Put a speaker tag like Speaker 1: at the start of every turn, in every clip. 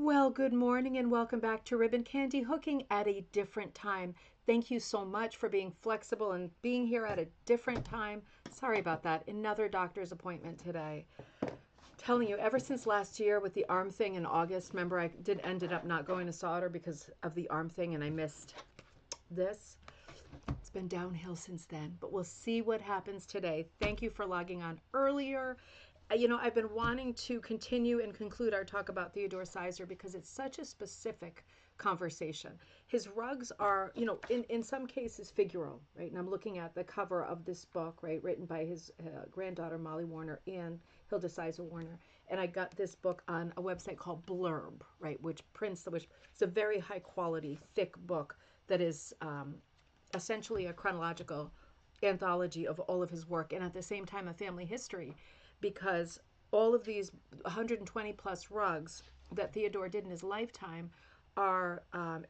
Speaker 1: Well, good morning and welcome back to Ribbon Candy Hooking at a different time. Thank you so much for being flexible and being here at a different time. Sorry about that. Another doctor's appointment today. Telling you, ever since last year with the arm thing in August, remember I ended up not going to solder because of the arm thing and I missed this. It's been downhill since then, but we'll see what happens today. Thank you for logging on earlier. I've been wanting to continue and conclude our talk about Theodore Sizer because it's such a specific conversation. His rugs are, in some cases figural, right? And I'm looking at the cover of this book, right, written by his granddaughter, Molly Warner, and Hilda Sizer Warner. And I got this book on a website called Blurb, right, which is a very high quality, thick book that is essentially a chronological anthology of all of his work and at the same time a family history, because all of these 120 plus rugs that Theodore did in his lifetime are,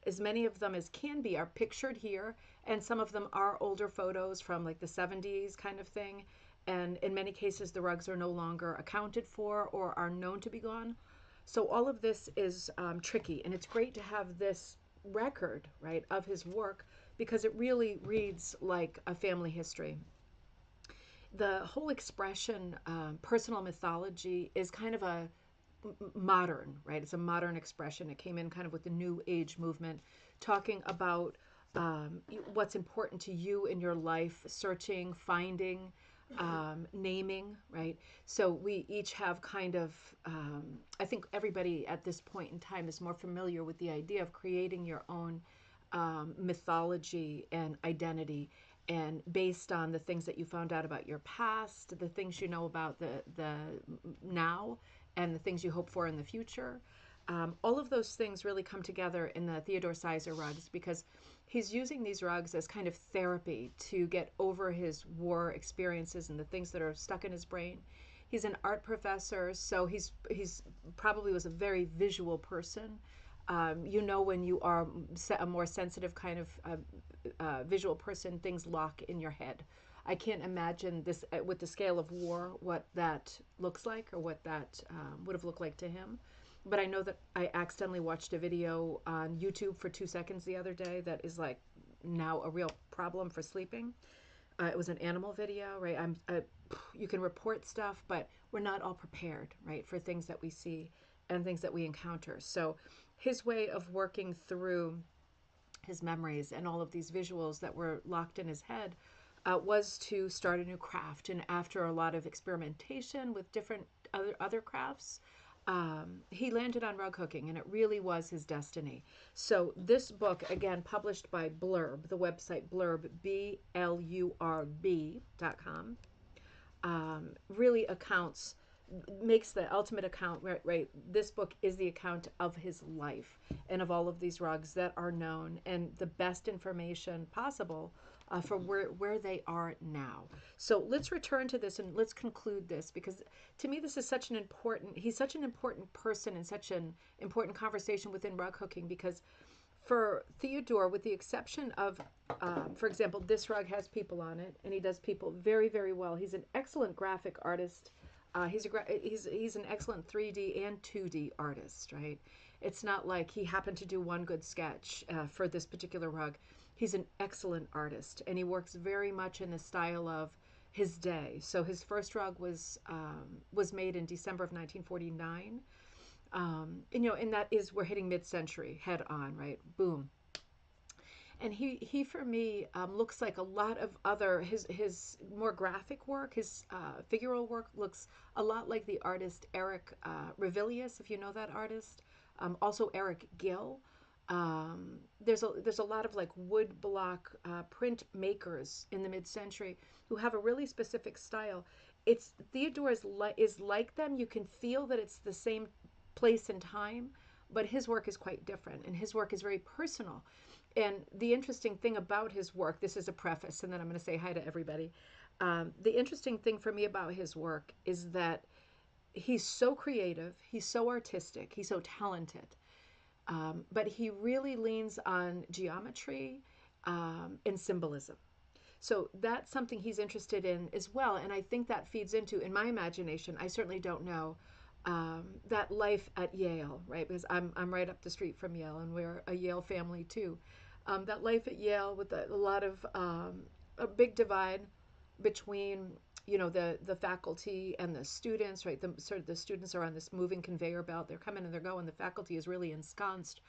Speaker 1: as many of them as can be, are pictured here, and some of them are older photos from like the 70s kind of thing. And in many cases, the rugs are no longer accounted for or are known to be gone. So all of this is tricky, and it's great to have this record, right, of his work because it really reads like a family history. The whole expression personal mythology is kind of a modern, right? It's a modern expression. It came in kind of with the New Age movement, talking about what's important to you in your life, searching, finding, naming, right? So we each have kind of, I think everybody at this point in time is more familiar with the idea of creating your own mythology and identity, and based on the things that you found out about your past, the things you know about the now, and the things you hope for in the future. All of those things really come together in the Theodore Sizer rugs because he's using these rugs as kind of therapy to get over his war experiences and the things that are stuck in his brain. He's an art professor, so he's probably was a very visual person. When you are a more sensitive kind of visual person, things lock in your head. I can't imagine this with the scale of war, what that looks like or what that would have looked like to him. But I know that I accidentally watched a video on YouTube for 2 seconds the other day that is like now a real problem for sleeping. It was an animal video, right? You can report stuff, but we're not all prepared, right, for things that we see and things that we encounter. So his way of working through his memories and all of these visuals that were locked in his head was to start a new craft. And after a lot of experimentation with different other crafts, he landed on rug hooking, and it really was his destiny. So this book, again, published by Blurb, the website Blurb, BLURB.com, really makes the ultimate account, right? This book is the account of his life and of all of these rugs that are known and the best information possible for where they are now. So let's return to this and let's conclude this, because to me this is he's such an important person and such an important conversation within rug hooking, because for Theodore, with the exception of, for example, this rug has people on it, and he does people very, very well. He's an excellent graphic artist. He's an excellent 3D and 2D artist, right? It's not like he happened to do one good sketch for this particular rug. He's an excellent artist, and he works very much in the style of his day. So his first rug was made in December of 1949. And that is, we're hitting mid-century head on, right? Boom. And he for me looks like a lot of other his more graphic work, his figural work looks a lot like the artist Eric Revilius, if you know that artist. Also Eric Gill. There's a lot of like wood block print makers in the mid-century who have a really specific style. It's Theodore is like them. You can feel that it's the same place and time, but his work is quite different, and his work is very personal. And the interesting thing about his work, this is a preface, and then I'm going to say hi to everybody. The interesting thing for me about his work is that he's so creative, he's so artistic, he's so talented, but he really leans on geometry and symbolism. So that's something he's interested in as well, and I think that feeds into, in my imagination, I certainly don't know, that life at Yale, right? Because I'm right up the street from Yale, and we're a Yale family too. That life at Yale with a lot of a big divide between the faculty and the students, right? The students are on this moving conveyor belt. They're coming and they're going. The faculty is really ensconced.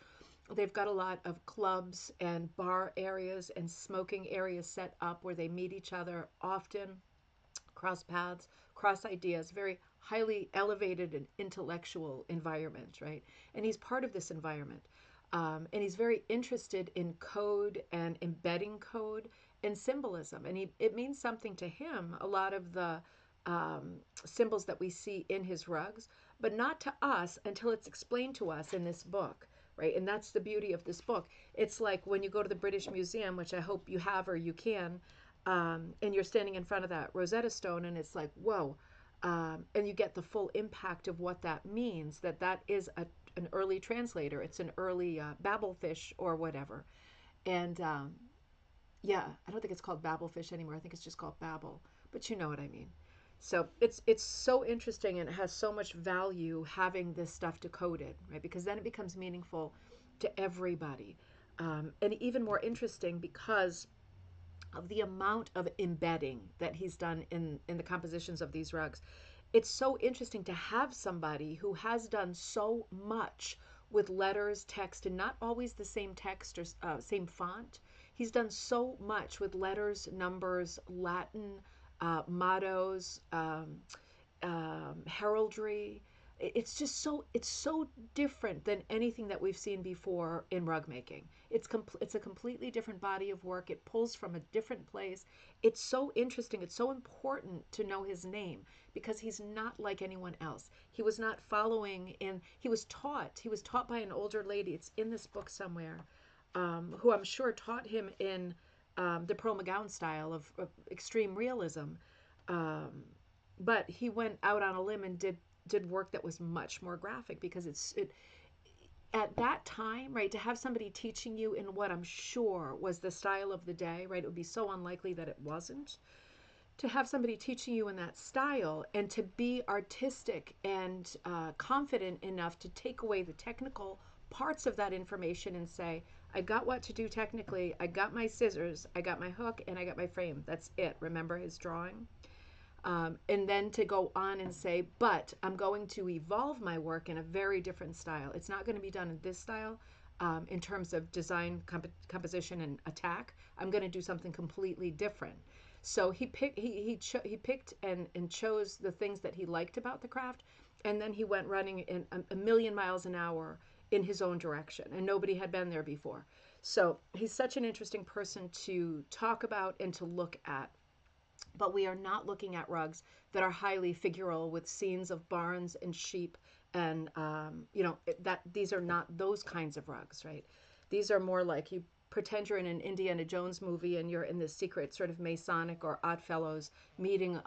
Speaker 1: They've got a lot of clubs and bar areas and smoking areas set up where they meet each other often, cross paths, cross ideas, very highly elevated and intellectual environment, right? And he's part of this environment. And he's very interested in code and embedding code and symbolism. And it means something to him, a lot of the symbols that we see in his rugs, but not to us until it's explained to us in this book, right? And that's the beauty of this book. It's like when you go to the British Museum, which I hope you have or you can, and you're standing in front of that Rosetta Stone, and it's like, whoa. And you get the full impact of what that means, that is an early translator. It's an early Babelfish or whatever. And yeah, I don't think it's called Babelfish anymore. I think it's just called Babel. But you know what I mean. So it's so interesting, and it has so much value having this stuff decoded, right? Because then it becomes meaningful to everybody. And even more interesting because of the amount of embedding that he's done in the compositions of these rugs. It's so interesting to have somebody who has done so much with letters, text, and not always the same text or same font. He's done so much with letters, numbers, Latin, mottos, heraldry. It's so different than anything that we've seen before in rug making. It's a completely different body of work. It pulls from a different place. It's so interesting. It's so important to know his name because he's not like anyone else. He was not following in. He was taught. He was taught by an older lady. It's in this book somewhere, who I'm sure taught him in the Pearl McGowan style of extreme realism. Um, but he went out on a limb and did work that was much more graphic because it at that time, right, to have somebody teaching you in what I'm sure was the style of the day, right, it would be so unlikely that it wasn't, to have somebody teaching you in that style and to be artistic and confident enough to take away the technical parts of that information and say, I got what to do technically, I got my scissors, I got my hook, and I got my frame. That's it. Remember his drawing? And then to go on and say, but I'm going to evolve my work in a very different style. It's not going to be done in this style in terms of design, composition, and attack. I'm going to do something completely different. So he picked and chose the things that he liked about the craft, and then he went running in a million miles an hour in his own direction, and nobody had been there before. So he's such an interesting person to talk about and to look at, but we are not looking at rugs that are highly figural with scenes of barns and sheep and that these are not those kinds of rugs, right? These are more like you pretend you're in an Indiana Jones movie and you're in this secret sort of Masonic or Oddfellows meeting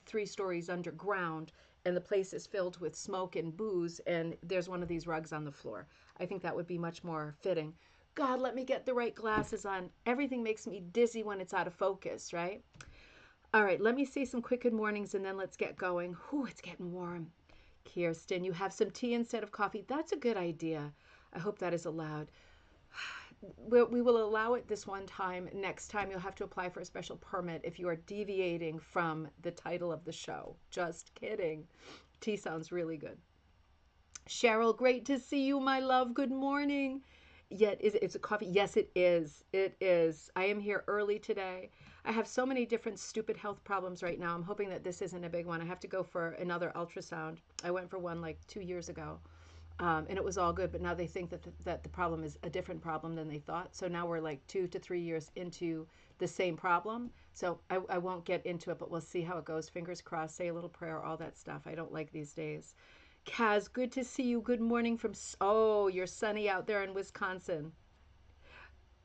Speaker 1: 3 stories underground, and the place is filled with smoke and booze, and there's one of these rugs on the floor. I think that would be much more fitting. God, let me get the right glasses on. Everything makes me dizzy when it's out of focus, right? All right, let me say some quick good mornings and then let's get going. Whew, it's getting warm. Kirsten, you have some tea instead of coffee. That's a good idea. I hope that is allowed. We will allow it this one time. Next time, you'll have to apply for a special permit if you are deviating from the title of the show. Just kidding. Tea sounds really good. Cheryl, great to see you, my love. Good morning. Yet, it's a coffee? Yes, it is. It is. I am here early today. I have so many different stupid health problems right now. I'm hoping that this isn't a big one. I have to go for another ultrasound. I went for one like 2 years ago, and it was all good. But now they think that the problem is a different problem than they thought. So now we're like 2 to 3 years into the same problem. So I won't get into it, but we'll see how it goes. Fingers crossed. Say a little prayer, all that stuff. I don't like these days. Kaz, good to see you. Good morning from, oh, you're sunny out there in Wisconsin.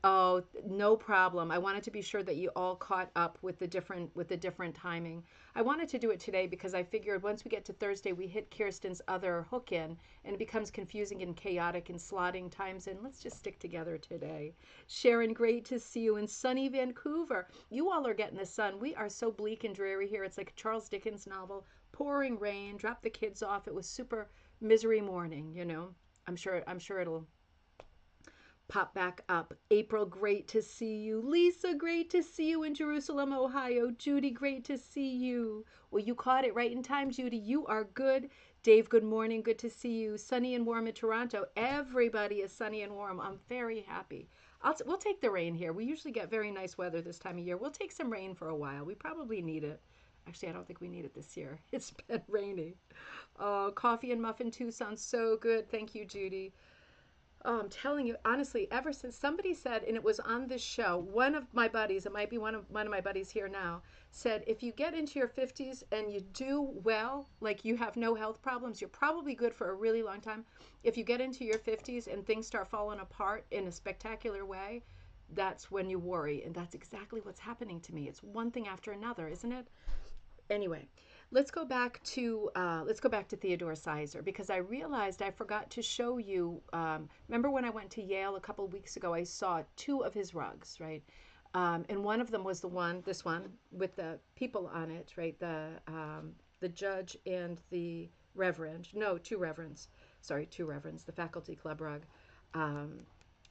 Speaker 1: Oh, no problem. I wanted to be sure that you all caught up with the different timing. I wanted to do it today because I figured once we get to Thursday, we hit Kirsten's other hook in, and it becomes confusing and chaotic and slotting times in. Let's just stick together today. Sharon, great to see you in sunny Vancouver. You all are getting the sun. We are so bleak and dreary here. It's like a Charles Dickens novel pouring rain, dropped the kids off. It was super misery morning, you know. I'm sure it'll pop back up. April, great to see you. Lisa, great to see you in Jerusalem, Ohio. Judy, great to see you. Well, you caught it right in time, Judy. You are good. Dave, good morning. Good to see you. Sunny and warm in Toronto. Everybody is sunny and warm. I'm very happy. We'll take the rain here. We usually get very nice weather this time of year. We'll take some rain for a while. We probably need it. Actually, I don't think we need it this year. It's been rainy. Oh, coffee and muffin too sounds so good. Thank you, Judy. Oh, I'm telling you, honestly, ever since somebody said, and it was on this show, one of my buddies, it might be one of my buddies here now, said if you get into your 50s and you do well, like you have no health problems, you're probably good for a really long time. If you get into your 50s and things start falling apart in a spectacular way, that's when you worry. And that's exactly what's happening to me. It's one thing after another, isn't it? Anyway, let's go back to Theodore Sizer because I realized I forgot to show you. Remember when I went to Yale a couple of weeks ago? I saw two of his rugs, right? And one of them was this one with the people on it, right? The judge and the reverend. No, two reverends. Sorry, two reverends. The faculty club rug. Um,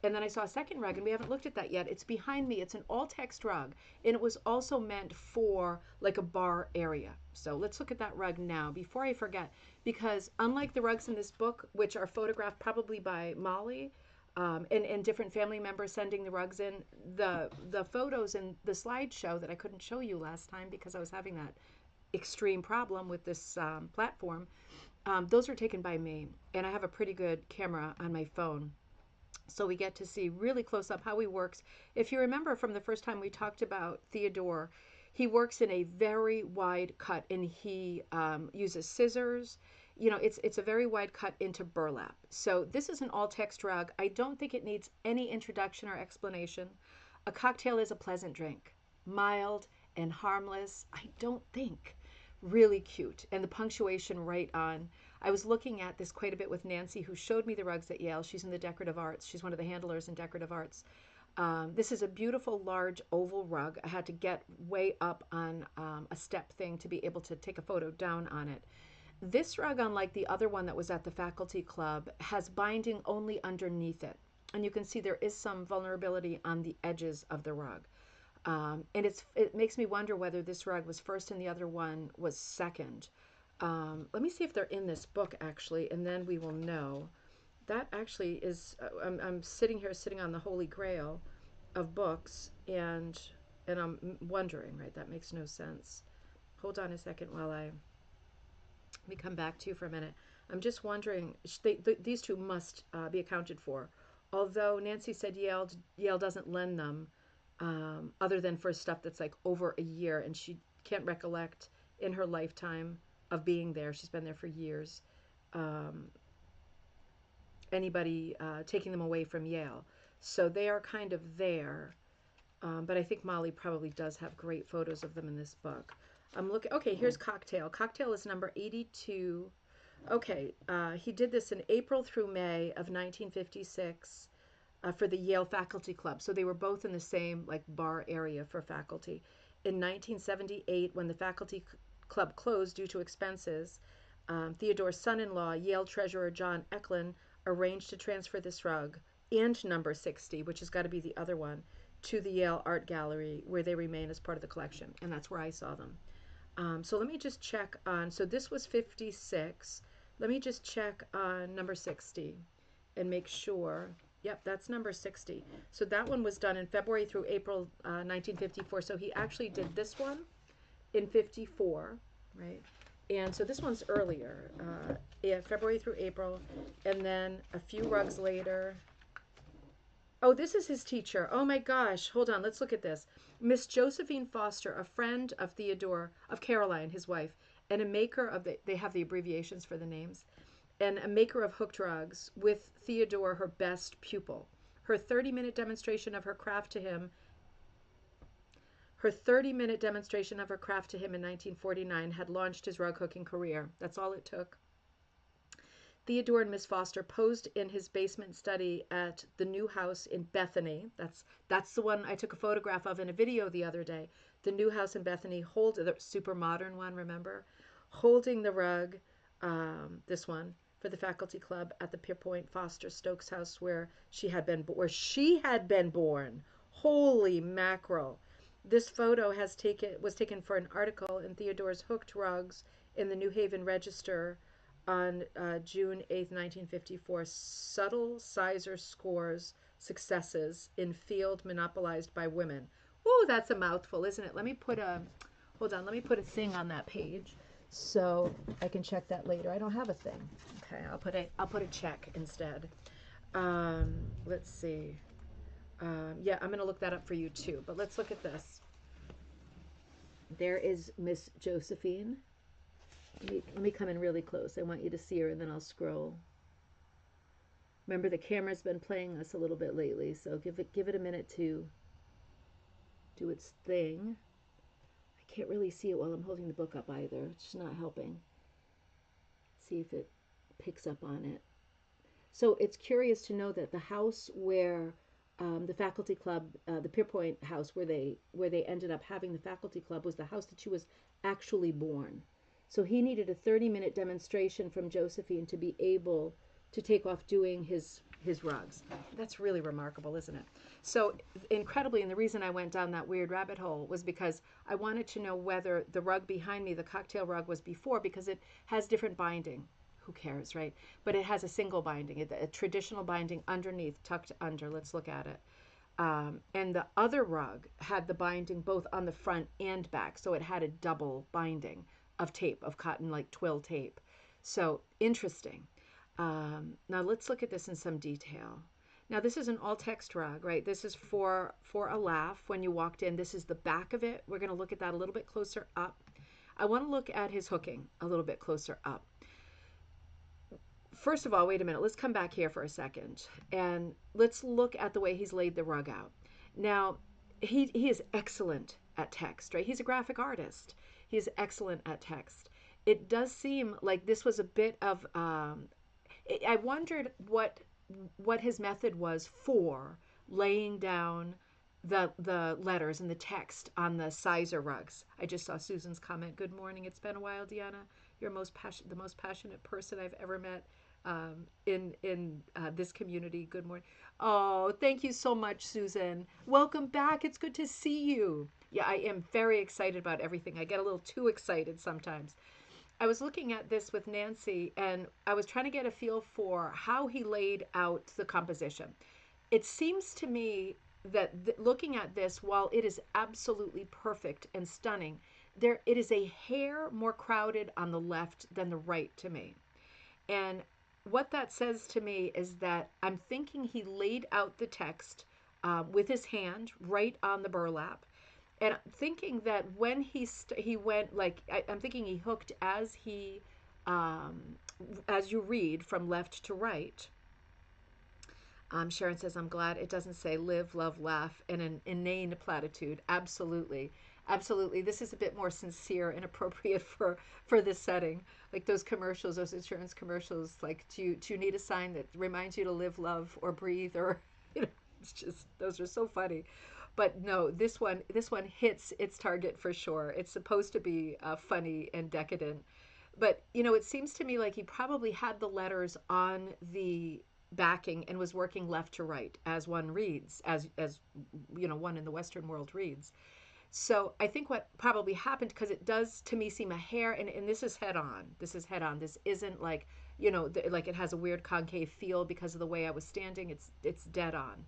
Speaker 1: and then I saw a second rug, and we haven't looked at that yet. It's behind me. It's an all-text rug, and it was also meant for like a bar area. So let's look at that rug now before I forget, because unlike the rugs in this book, which are photographed probably by Molly, and different family members sending the rugs in, the photos in the slideshow that I couldn't show you last time because I was having that extreme problem with this platform, those are taken by me, and I have a pretty good camera on my phone. So we get to see really close up how he works. If you remember from the first time we talked about Theodore, he works in a very wide cut and he uses scissors. You know, it's a very wide cut into burlap. So this is an all text rug. I don't think it needs any introduction or explanation. A cocktail is a pleasant drink, mild and harmless. I don't think really cute. And the punctuation right on. I was looking at this quite a bit with Nancy, who showed me the rugs at Yale. She's in the decorative arts. She's one of the handlers in decorative arts. This is a beautiful, large oval rug. I had to get way up on a step thing to be able to take a photo down on it. This rug, unlike the other one that was at the faculty club, has binding only underneath it. And you can see there is some vulnerability on the edges of the rug. And it makes me wonder whether this rug was first and the other one was second. Let me see if they're in this book actually, and then we will know. That actually is. I'm sitting here, sitting on the holy grail of books, and I'm wondering. Right, that makes no sense. Hold on a second while let me come back to you for a minute. I'm just wondering. These two must be accounted for. Although Nancy said Yale doesn't lend them, other than for stuff that's like over a year, and she can't recollect in her lifetime of being there. She's been there for years. Um, Anybody taking them away from Yale. So they are kind of there. But I think Molly probably does have great photos of them in this book. I'm looking. Okay, here's Cocktail. Cocktail is number 82. Okay, he did this in April through May of 1956 for the Yale Faculty Club. So they were both in the same like bar area for faculty. In 1978, when the faculty club closed due to expenses, Theodore's son-in-law, Yale treasurer John Eklund, arranged to transfer this rug and number 60, which has got to be the other one, to the Yale Art Gallery, where they remain as part of the collection. And that's where I saw them. So let me just check on, so this was 56. Let me just check on number 60 and make sure. Yep, that's number 60. So that one was done in February through April 1954. So he actually did this one in 54, right? And so this one's earlier, yeah, February through April. And then a few rugs later. Oh, this is his teacher. Oh my gosh. Hold on. Let's look at this. Miss Josephine Foster, a friend of Theodore, of Caroline, his wife, and a maker of they have the abbreviations for the names, and a maker of hooked rugs with Theodore, her best pupil. Her 30-minute demonstration of her craft to him Her 30-minute demonstration of her craft to him in 1949 had launched his rug hooking career. That's all it took. Theodore and Miss Foster posed in his basement study at the new house in Bethany. That's the one I took a photograph of in a video the other day. The new house in Bethany, the super modern one, remember? holding the rug, this one, for the faculty club at the Pierpoint Foster Stokes house where she had been born. Holy mackerel. This photo was taken for an article in Theodore's Hooked Rugs in the New Haven Register on June 8th, 1954. Subtle Sizer scores successes in field monopolized by women. Ooh, that's a mouthful, isn't it? Hold on, let me put a thing on that page so I can check that later. I don't have a thing. Okay, I'll put a check instead. Let's see. Yeah, I'm going to look that up for you too. But let's look at this. There is Miss Josephine. Let me come in really close. I want you to see her, and then I'll scroll. Remember, the camera's been playing us a little bit lately, so give it a minute to do its thing. I can't really see it while I'm holding the book up either. It's just not helping. See if it picks up on it. So it's curious to know that the house where the faculty club, the Pierpoint house where they ended up having the faculty club, was the house that she was actually born. So he needed a 30-minute demonstration from Josephine to be able to take off doing his rugs. That's really remarkable, isn't it? So incredibly, and the reason I went down that weird rabbit hole was because I wanted to know whether the rug behind me, the cocktail rug, was before, because it has different binding. Who cares, right? But it has a single binding, a traditional binding underneath, tucked under. Let's look at it. And the other rug had the binding both on the front and back, so it had a double binding of tape, of cotton, like twill tape. So interesting. Now let's look at this in some detail. Now this is an all text rug, right? This is for a laugh when you walked in. This is the back of it. We're going to look at that a little bit closer up. I want to look at his hooking a little bit closer up. First of all, wait a minute. Let's come back here for a second, and let's look at the way he's laid the rug out. Now, he is excellent at text, right? He's a graphic artist. He's excellent at text. It does seem like this was a bit of I wondered what his method was for laying down the letters and the text on the Sizer rugs. I just saw Susan's comment. Good morning. It's been a while, Deanna. You're the most passionate person I've ever met in this community. Good morning. Oh, thank you so much, Susan. Welcome back. It's good to see you. Yeah, I am very excited about everything. I get a little too excited sometimes. I was looking at this with Nancy, and I was trying to get a feel for how he laid out the composition. It seems to me that looking at this, while it is absolutely perfect and stunning, it is a hair more crowded on the left than the right to me. And what that says to me is that I'm thinking he laid out the text with his hand right on the burlap. And I'm thinking that when he went, like, I'm thinking he hooked as you read from left to right. Sharon says, I'm glad it doesn't say live, love, laugh, and an inane platitude. Absolutely. Absolutely. This is a bit more sincere and appropriate for this setting. Like those commercials, those insurance commercials, like, do you need a sign that reminds you to live, love, or breathe? Or, it's just, those are so funny. But no, this one hits its target for sure. It's supposed to be funny and decadent. But, it seems to me like he probably had the letters on the backing and was working left to right as one reads, as one in the Western world reads. So I think what probably happened, because it does to me seem a hair, and this is head on. This is head on. This isn't like, like it has a weird concave feel because of the way I was standing. It's dead on.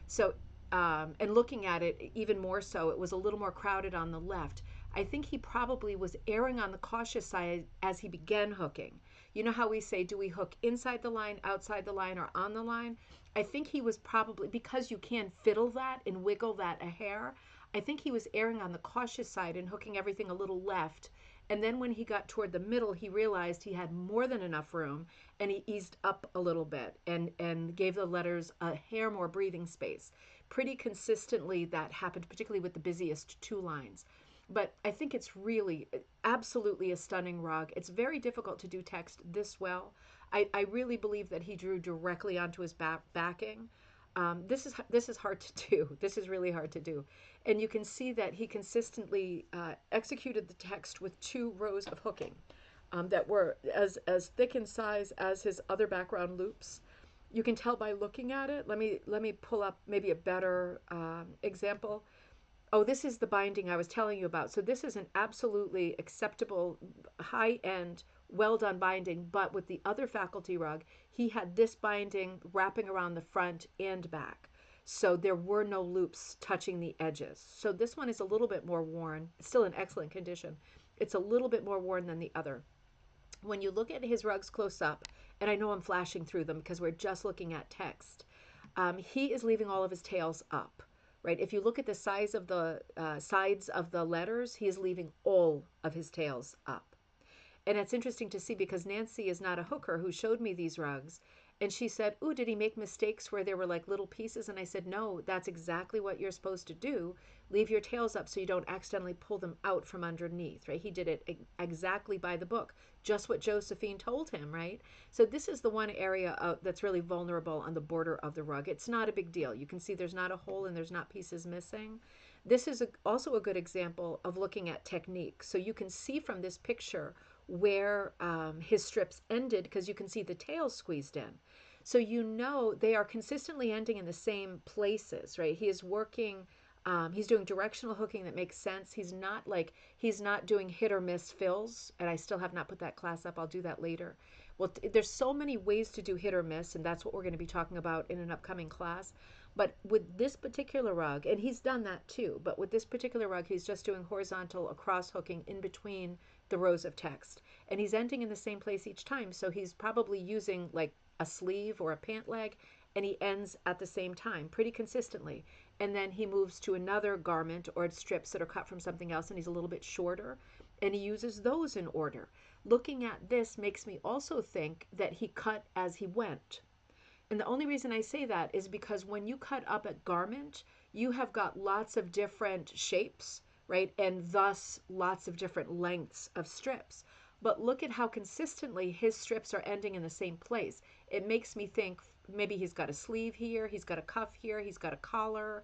Speaker 1: So, and looking at it even more so, it was a little more crowded on the left. I think he probably was erring on the cautious side as he began hooking. You know how we say, do we hook inside the line, outside the line, or on the line? I think he was probably, because you can fiddle that and wiggle that a hair, I think he was erring on the cautious side and hooking everything a little left. And then when he got toward the middle, he realized he had more than enough room, and he eased up a little bit and gave the letters a hair more breathing space. Pretty consistently that happened, particularly with the busiest two lines. But I think it's really absolutely a stunning rug. It's very difficult to do text this well. I really believe that he drew directly onto his backing. This is hard to do. This is really hard to do. And you can see that he consistently executed the text with 2 rows of hooking. that were as thick in size as his other background loops. You can tell by looking at it. Let me pull up maybe a better example. Oh, this is the binding I was telling you about. So this is an absolutely acceptable, high-end, well-done binding, but with the other faculty rug, he had this binding wrapping around the front and back. So there were no loops touching the edges. So this one is a little bit more worn. It's still in excellent condition. It's a little bit more worn than the other. When you look at his rugs close up, and I know I'm flashing through them because we're just looking at text, he is leaving all of his tails up, right? If you look at the size of the sides of the letters, he is leaving all of his tails up. And it's interesting to see because Nancy is not a hooker who showed me these rugs. And she said, "Ooh, did he make mistakes where there were like little pieces?" And I said, "No, that's exactly what you're supposed to do. Leave your tails up so you don't accidentally pull them out from underneath," right? He did it exactly by the book, just what Josephine told him, right? So this is the one area that's really vulnerable on the border of the rug. It's not a big deal. You can see there's not a hole and there's not pieces missing. This is also a good example of looking at technique. So you can see from this picture where his strips ended because you can see the tail squeezed in. So you know they are consistently ending in the same places, right? He is working, he's doing directional hooking that makes sense. He's not doing hit or miss fills, and I still have not put that class up. I'll do that later. Well, there's so many ways to do hit or miss, and that's what we're going to be talking about in an upcoming class. But with this particular rug, and he's done that too, but with this particular rug, he's just doing horizontal across hooking in between the rows of text. And he's ending in the same place each time. So he's probably using like a sleeve or a pant leg, and he ends at the same time pretty consistently. And then he moves to another garment or strips that are cut from something else, and he's a little bit shorter, and he uses those in order. Looking at this makes me also think that he cut as he went. And the only reason I say that is because when you cut up a garment, you have got lots of different shapes, right? And thus lots of different lengths of strips. But look at how consistently his strips are ending in the same place. It makes me think maybe he's got a sleeve here, he's got a cuff here, he's got a collar,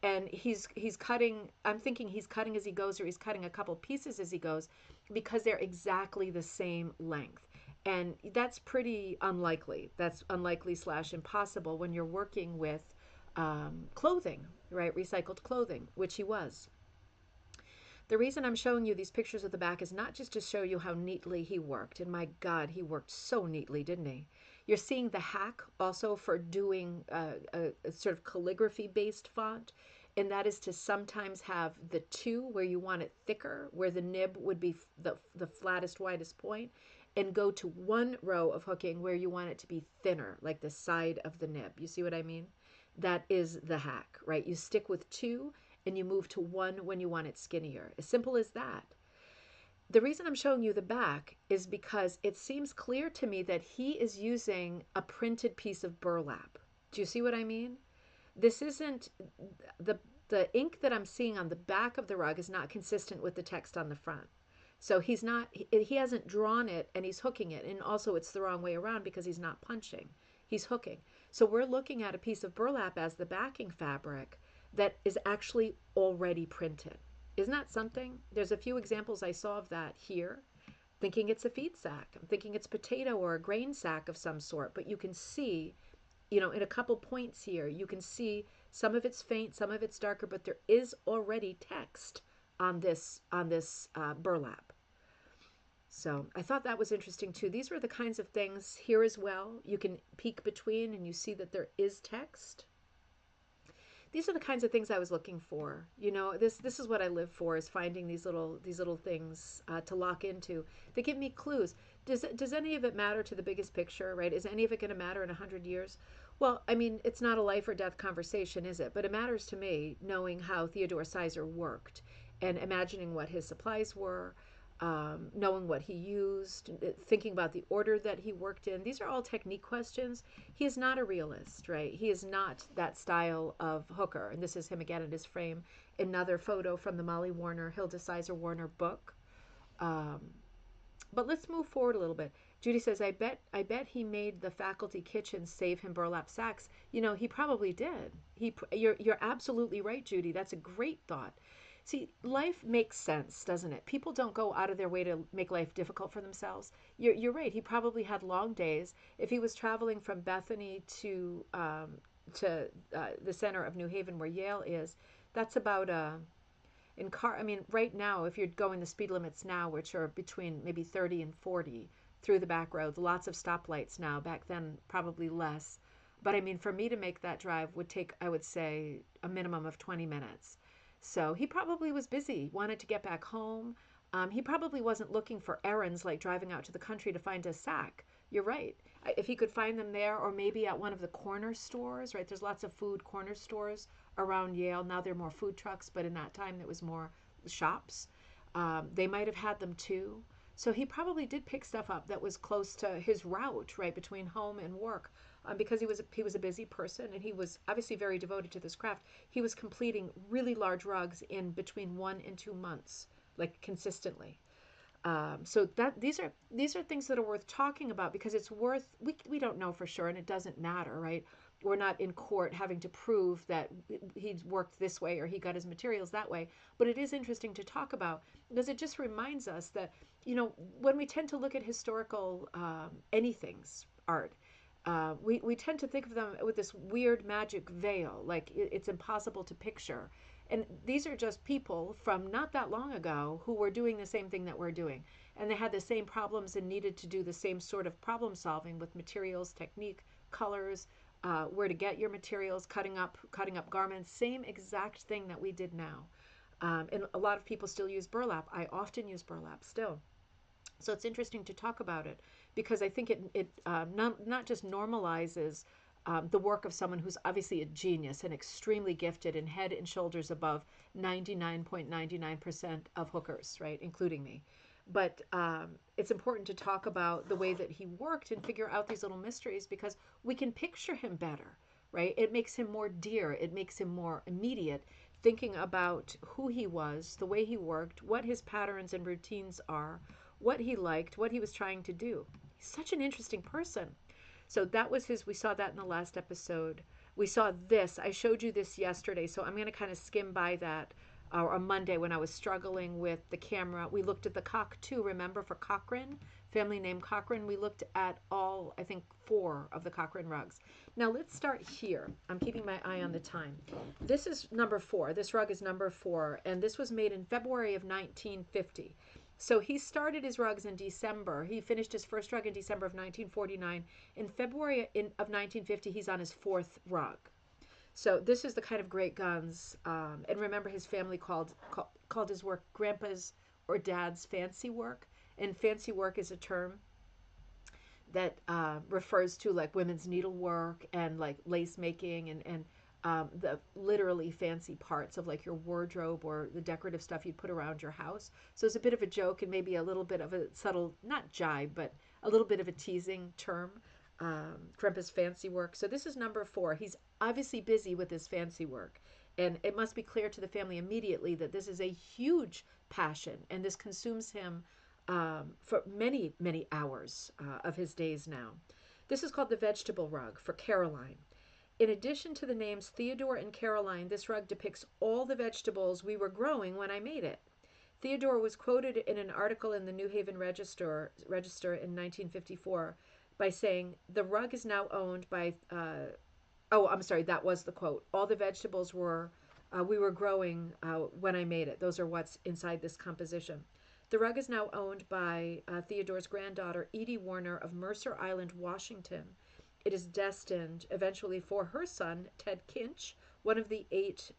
Speaker 1: and he's cutting. I'm thinking he's cutting as he goes, or he's cutting a couple pieces as he goes, because they're exactly the same length. And that's pretty unlikely. That's unlikely slash impossible when you're working with clothing, right? Recycled clothing, which he was. The reason I'm showing you these pictures of the back is not just to show you how neatly he worked. And my God, he worked so neatly, didn't he? You're seeing the hack also for doing a sort of calligraphy-based font. And that is to sometimes have the two where you want it thicker, where the nib would be the flattest, widest point, and go to one row of hooking where you want it to be thinner, like the side of the nib. You see what I mean? That is the hack, right? You stick with two and you move to one when you want it skinnier. As simple as that. The reason I'm showing you the back is because it seems clear to me that he is using a printed piece of burlap. Do you see what I mean? This isn't the ink that I'm seeing on the back of the rug is not consistent with the text on the front. So he hasn't drawn it and he's hooking it. And also it's the wrong way around because he's not punching, he's hooking. So we're looking at a piece of burlap as the backing fabric that is actually already printed. Isn't that something? There's a few examples I saw of that here. Thinking it's a feed sack. I'm thinking it's potato or a grain sack of some sort. But you can see, in a couple points here, you can see some of it's faint, some of it's darker, but there is already text on this burlap. So I thought that was interesting too. These were the kinds of things here as well. You can peek between and you see that there is text. These are the kinds of things I was looking for. This is what I live for, is finding these little things to lock into. They give me clues. Does any of it matter to the biggest picture, right? Is any of it going to matter in 100 years? Well, I mean, it's not a life or death conversation, is it? But it matters to me knowing how Theodore Sizer worked and imagining what his supplies were, knowing what he used, thinking about the order that he worked in. These are all technique questions. He is not a realist, right? He is not that style of hooker. And this is him again in his frame. Another photo from the Molly Warner, Hilda Sizer Warner book. But let's move forward a little bit. Judy says, I bet he made the faculty kitchen save him burlap sacks. He probably did. You're absolutely right, Judy. That's a great thought. See, life makes sense, doesn't it? People don't go out of their way to make life difficult for themselves. You're right. He probably had long days. If he was traveling from Bethany to the center of New Haven, where Yale is, that's about in car. I mean, right now, if you're going the speed limits now, which are between maybe 30 and 40 through the back roads, lots of stoplights now. Back then, probably less. But I mean, for me to make that drive would take, I would say, a minimum of 20 minutes. So he probably was busy, wanted to get back home. He probably wasn't looking for errands like driving out to the country to find a sack. You're right. If he could find them there, or maybe at one of the corner stores, right? There's lots of food corner stores around Yale. Now there are more food trucks, but in that time it was more shops. They might have had them too. So he probably did pick stuff up that was close to his route, right, between home and work, because he was a busy person and he was obviously very devoted to this craft. He was completing really large rugs in between 1 and 2 months, like consistently. So that these are things that are worth talking about because it's worth we don't know for sure and it doesn't matter, right? We're not in court having to prove that he's worked this way or he got his materials that way, but it is interesting to talk about because it just reminds us that when we tend to look at historical anything's art, we tend to think of them with this weird magic veil, like it's impossible to picture. And these are just people from not that long ago who were doing the same thing that we're doing. And they had the same problems and needed to do the same sort of problem solving with materials, technique, colors, where to get your materials, cutting up garments, same exact thing that we did now. And a lot of people still use burlap. I often use burlap still. So it's interesting to talk about it because I think it not just normalizes the work of someone who's obviously a genius and extremely gifted and head and shoulders above 99.99% of hookers, right, including me. But it's important to talk about the way that he worked and figure out these little mysteries because we can picture him better, right? It makes him more dear. It makes him more immediate, thinking about who he was, the way he worked, what his patterns and routines are, what he liked, what he was trying to do. He's such an interesting person. So that was we saw that in the last episode. We saw this. I showed you this yesterday, so I'm going to kind of skim by that. Or on Monday when I was struggling with the camera. We looked at the cockatoo, remember, for Cochrane, family name Cochrane. We looked at all, I think, 4 of the Cochrane rugs. Now let's start here. I'm keeping my eye on the time. This is number 4. This rug is number 4, and this was made in February of 1950. So he started his rugs in December. He finished his first rug in December of 1949. In February of 1950, he's on his 4th rug. So this is the kind of great guns. And remember, his family called his work Grandpa's or Dad's fancy work. And fancy work is a term that refers to like women's needlework and like lace making and the literally fancy parts of like your wardrobe or the decorative stuff you'd put around your house. So it's a bit of a joke and maybe a little bit of a subtle, not jibe, but a little bit of a teasing term. Grandpa's fancy work. So this is number 4. He's obviously busy with his fancy work. And it must be clear to the family immediately that this is a huge passion and this consumes him for many, many hours of his days now. This is called the vegetable rug for Caroline. In addition to the names Theodore and Caroline, this rug depicts all the vegetables we were growing when I made it. Theodore was quoted in an article in the New Haven Register in 1954 by saying, the rug is now owned by, I'm sorry, that was the quote. All the vegetables we were growing when I made it. Those are what's inside this composition. The rug is now owned by Theodore's granddaughter, Edie Warner of Mercer Island, Washington. It is destined eventually for her son, Ted Kinch, one of the 8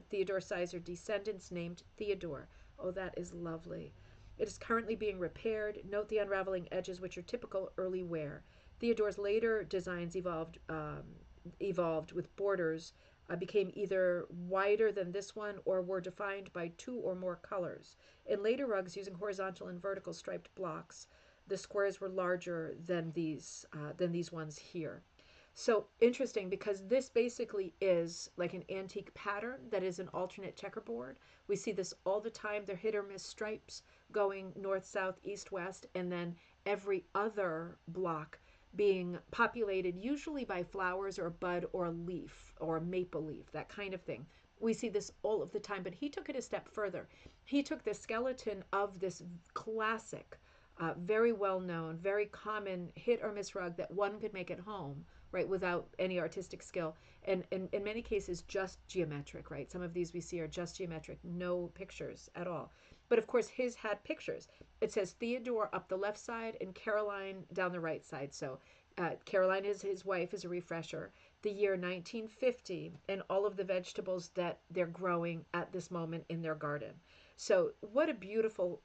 Speaker 1: Theodore Sizer descendants named Theodore. Oh, that is lovely. It is currently being repaired. Note the unraveling edges, which are typical early wear. Theodore's later designs evolved with borders, became either wider than this one or were defined by 2 or more colors. In later rugs using horizontal and vertical striped blocks, the squares were larger than these ones here. So interesting because this basically is like an antique pattern that is an alternate checkerboard. We see this all the time. They're hit or miss stripes going north, south, east, west, and then every other block being populated usually by flowers or a bud or a leaf or a maple leaf, that kind of thing. We see this all of the time, but he took it a step further. He took the skeleton of this classic, very well known, very common hit or miss rug that one could make at home, right, without any artistic skill, and in many cases just geometric, right? Some of these we see are just geometric, no pictures at all. But of course, his had pictures. It says Theodore up the left side and Caroline down the right side. So Caroline is his wife, as a refresher, the year 1950, and all of the vegetables that they're growing at this moment in their garden. So what a beautiful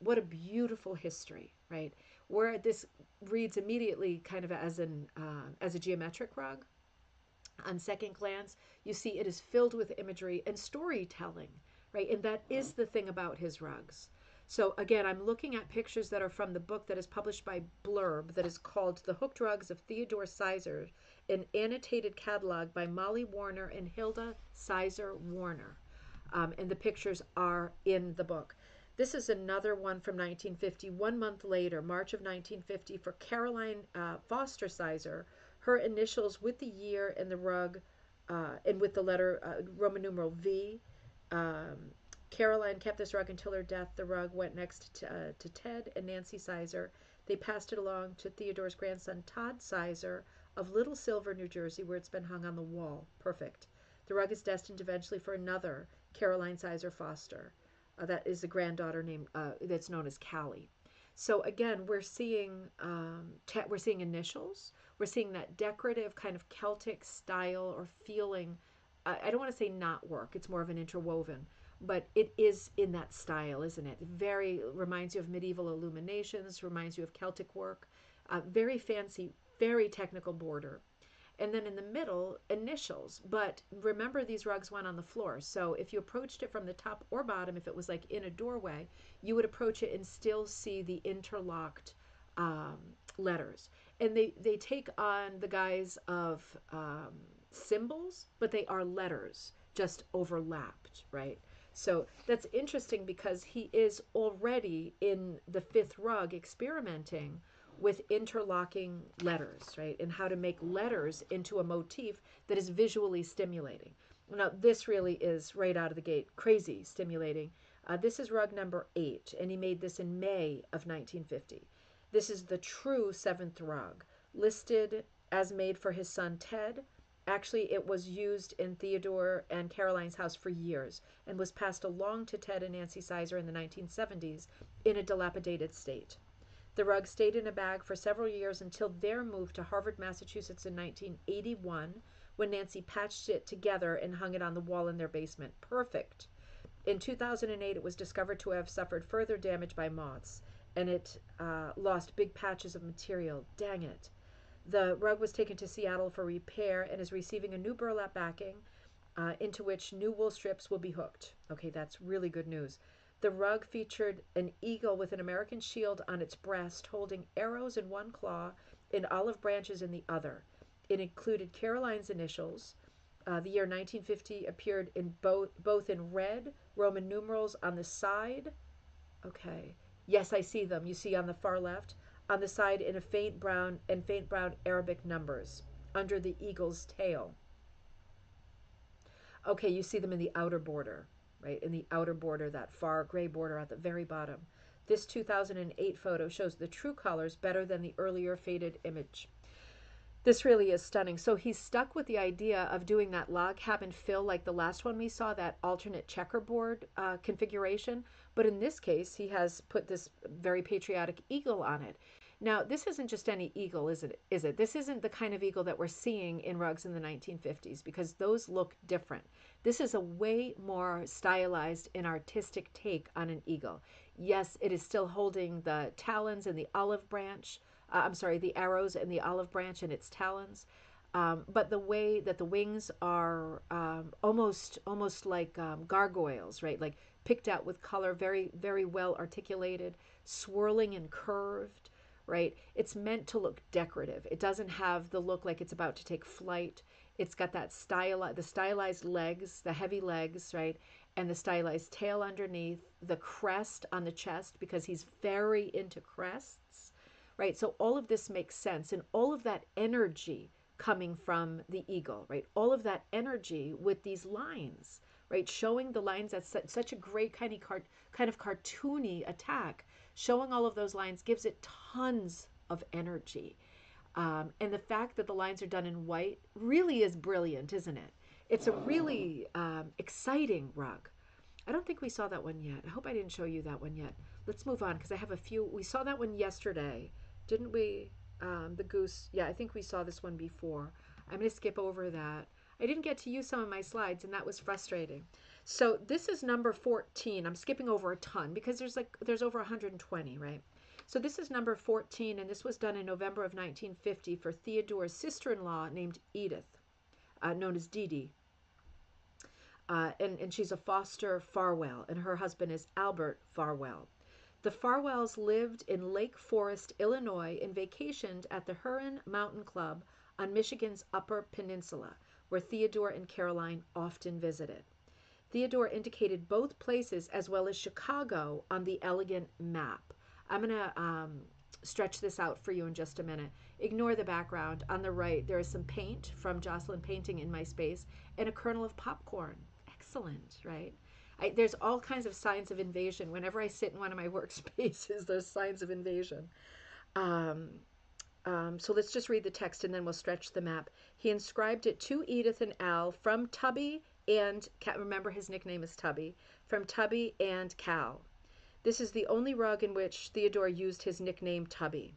Speaker 1: history, right? Where this reads immediately kind of as a geometric rug. On second glance, you see it is filled with imagery and storytelling, right? And that is the thing about his rugs. So again, I'm looking at pictures that are from the book that is published by Blurb that is called The Hooked Rugs of Theodore Sizer, an annotated catalog by Molly Warner and Hilda Sizer Warner. And the pictures are in the book. This is another one from 1950. 1 month later, March of 1950, for Caroline Foster Sizer, her initials with the year and the rug, and with the letter Roman numeral V. Um, Caroline kept this rug until her death. The rug went next to Ted and Nancy Sizer. They passed it along to Theodore's grandson, Todd Sizer, of Little Silver, New Jersey, where it's been hung on the wall. Perfect. The rug is destined eventually for another Caroline Sizer Foster. That is a granddaughter named that's known as Callie. So again, we're seeing initials. We're seeing that decorative kind of Celtic style or feeling. I don't want to say knot work. It's more of an interwoven, but it is in that style, isn't it? Very reminds you of medieval illuminations. Reminds you of Celtic work. Very fancy, very technical border. And then in the middle, initials. But remember, these rugs went on the floor. So if you approached it from the top or bottom, if it was like in a doorway, you would approach it and still see the interlocked um, letters. And they take on the guise of symbols, but they are letters, just overlapped, right? So that's interesting because he is already in the fifth rug experimenting with interlocking letters, right? And how to make letters into a motif that is visually stimulating. Now, this really is right out of the gate crazy stimulating. This is rug number 8, and he made this in May of 1950. This is the true seventh rug, listed as made for his son Ted. Actually, it was used in Theodore and Caroline's house for years and was passed along to Ted and Nancy Sizer in the 1970s in a dilapidated state. The rug stayed in a bag for several years until their move to Harvard, Massachusetts in 1981, when Nancy patched it together and hung it on the wall in their basement. Perfect. In 2008, it was discovered to have suffered further damage by moths, and it lost big patches of material. Dang it. The rug was taken to Seattle for repair and is receiving a new burlap backing into which new wool strips will be hooked. Okay, that's really good news. The rug featured an eagle with an American shield on its breast, holding arrows in one claw and olive branches in the other. It included Caroline's initials. The year 1950 appeared in both in red Roman numerals on the side. Okay. Yes, I see them. You see on the far left, on the side in a faint brown Arabic numbers under the eagle's tail. Okay, you see them in the outer border, right? In the outer border, that far gray border at the very bottom. This 2008 photo shows the true colors better than the earlier faded image. This really is stunning. So he's stuck with the idea of doing that log cabin fill like the last one we saw, that alternate checkerboard configuration. But in this case, he has put this very patriotic eagle on it. Now, this isn't just any eagle, is it? This isn't the kind of eagle that we're seeing in rugs in the 1950s, because those look different. This is a way more stylized and artistic take on an eagle. Yes, it is still holding the talons and the olive branch. I'm sorry, the arrows and the olive branch and its talons. But the way that the wings are almost like gargoyles, right? Like picked out with color, very, very well articulated, swirling and curved, right? It's meant to look decorative. It doesn't have the look like it's about to take flight. It's got that the stylized legs, the heavy legs, right? And the stylized tail underneath, the crest on the chest, because he's very into crests, right? So all of this makes sense, and all of that energy coming from the eagle, right? All of that energy with these lines, right? Showing the lines, that's such a great kind of cartoony attack. Showing all of those lines gives it tons of energy. And the fact that the lines are done in white really is brilliant, isn't it? It's a really exciting rug. I don't think we saw that one yet. I hope I didn't show you that one yet. Let's move on because I have a few. We saw that one yesterday, didn't we? The goose. Yeah, I think we saw this one before. I'm going to skip over that. I didn't get to use some of my slides, and that was frustrating. So this is number 14. I'm skipping over a ton because there's over 120, right? So this is number 14, and this was done in November of 1950 for Theodore's sister-in-law named Edith, known as Dee Dee. And she's a Foster Farwell, and her husband is Albert Farwell. The Farwells lived in Lake Forest, Illinois, and vacationed at the Huron Mountain Club on Michigan's Upper Peninsula, where Theodore and Caroline often visited. Theodore indicated both places as well as Chicago on the elegant map. I'm going to stretch this out for you in just a minute. Ignore the background. On the right, there is some paint from Jocelyn Painting in my space and a kernel of popcorn. Excellent, right? There's all kinds of signs of invasion. Whenever I sit in one of my workspaces, there's signs of invasion. So let's just read the text and then we'll stretch the map. He inscribed it to Edith and Al from Tubby and, remember his nickname is Tubby, from Tubby and Cal. This is the only rug in which Theodore used his nickname Tubby.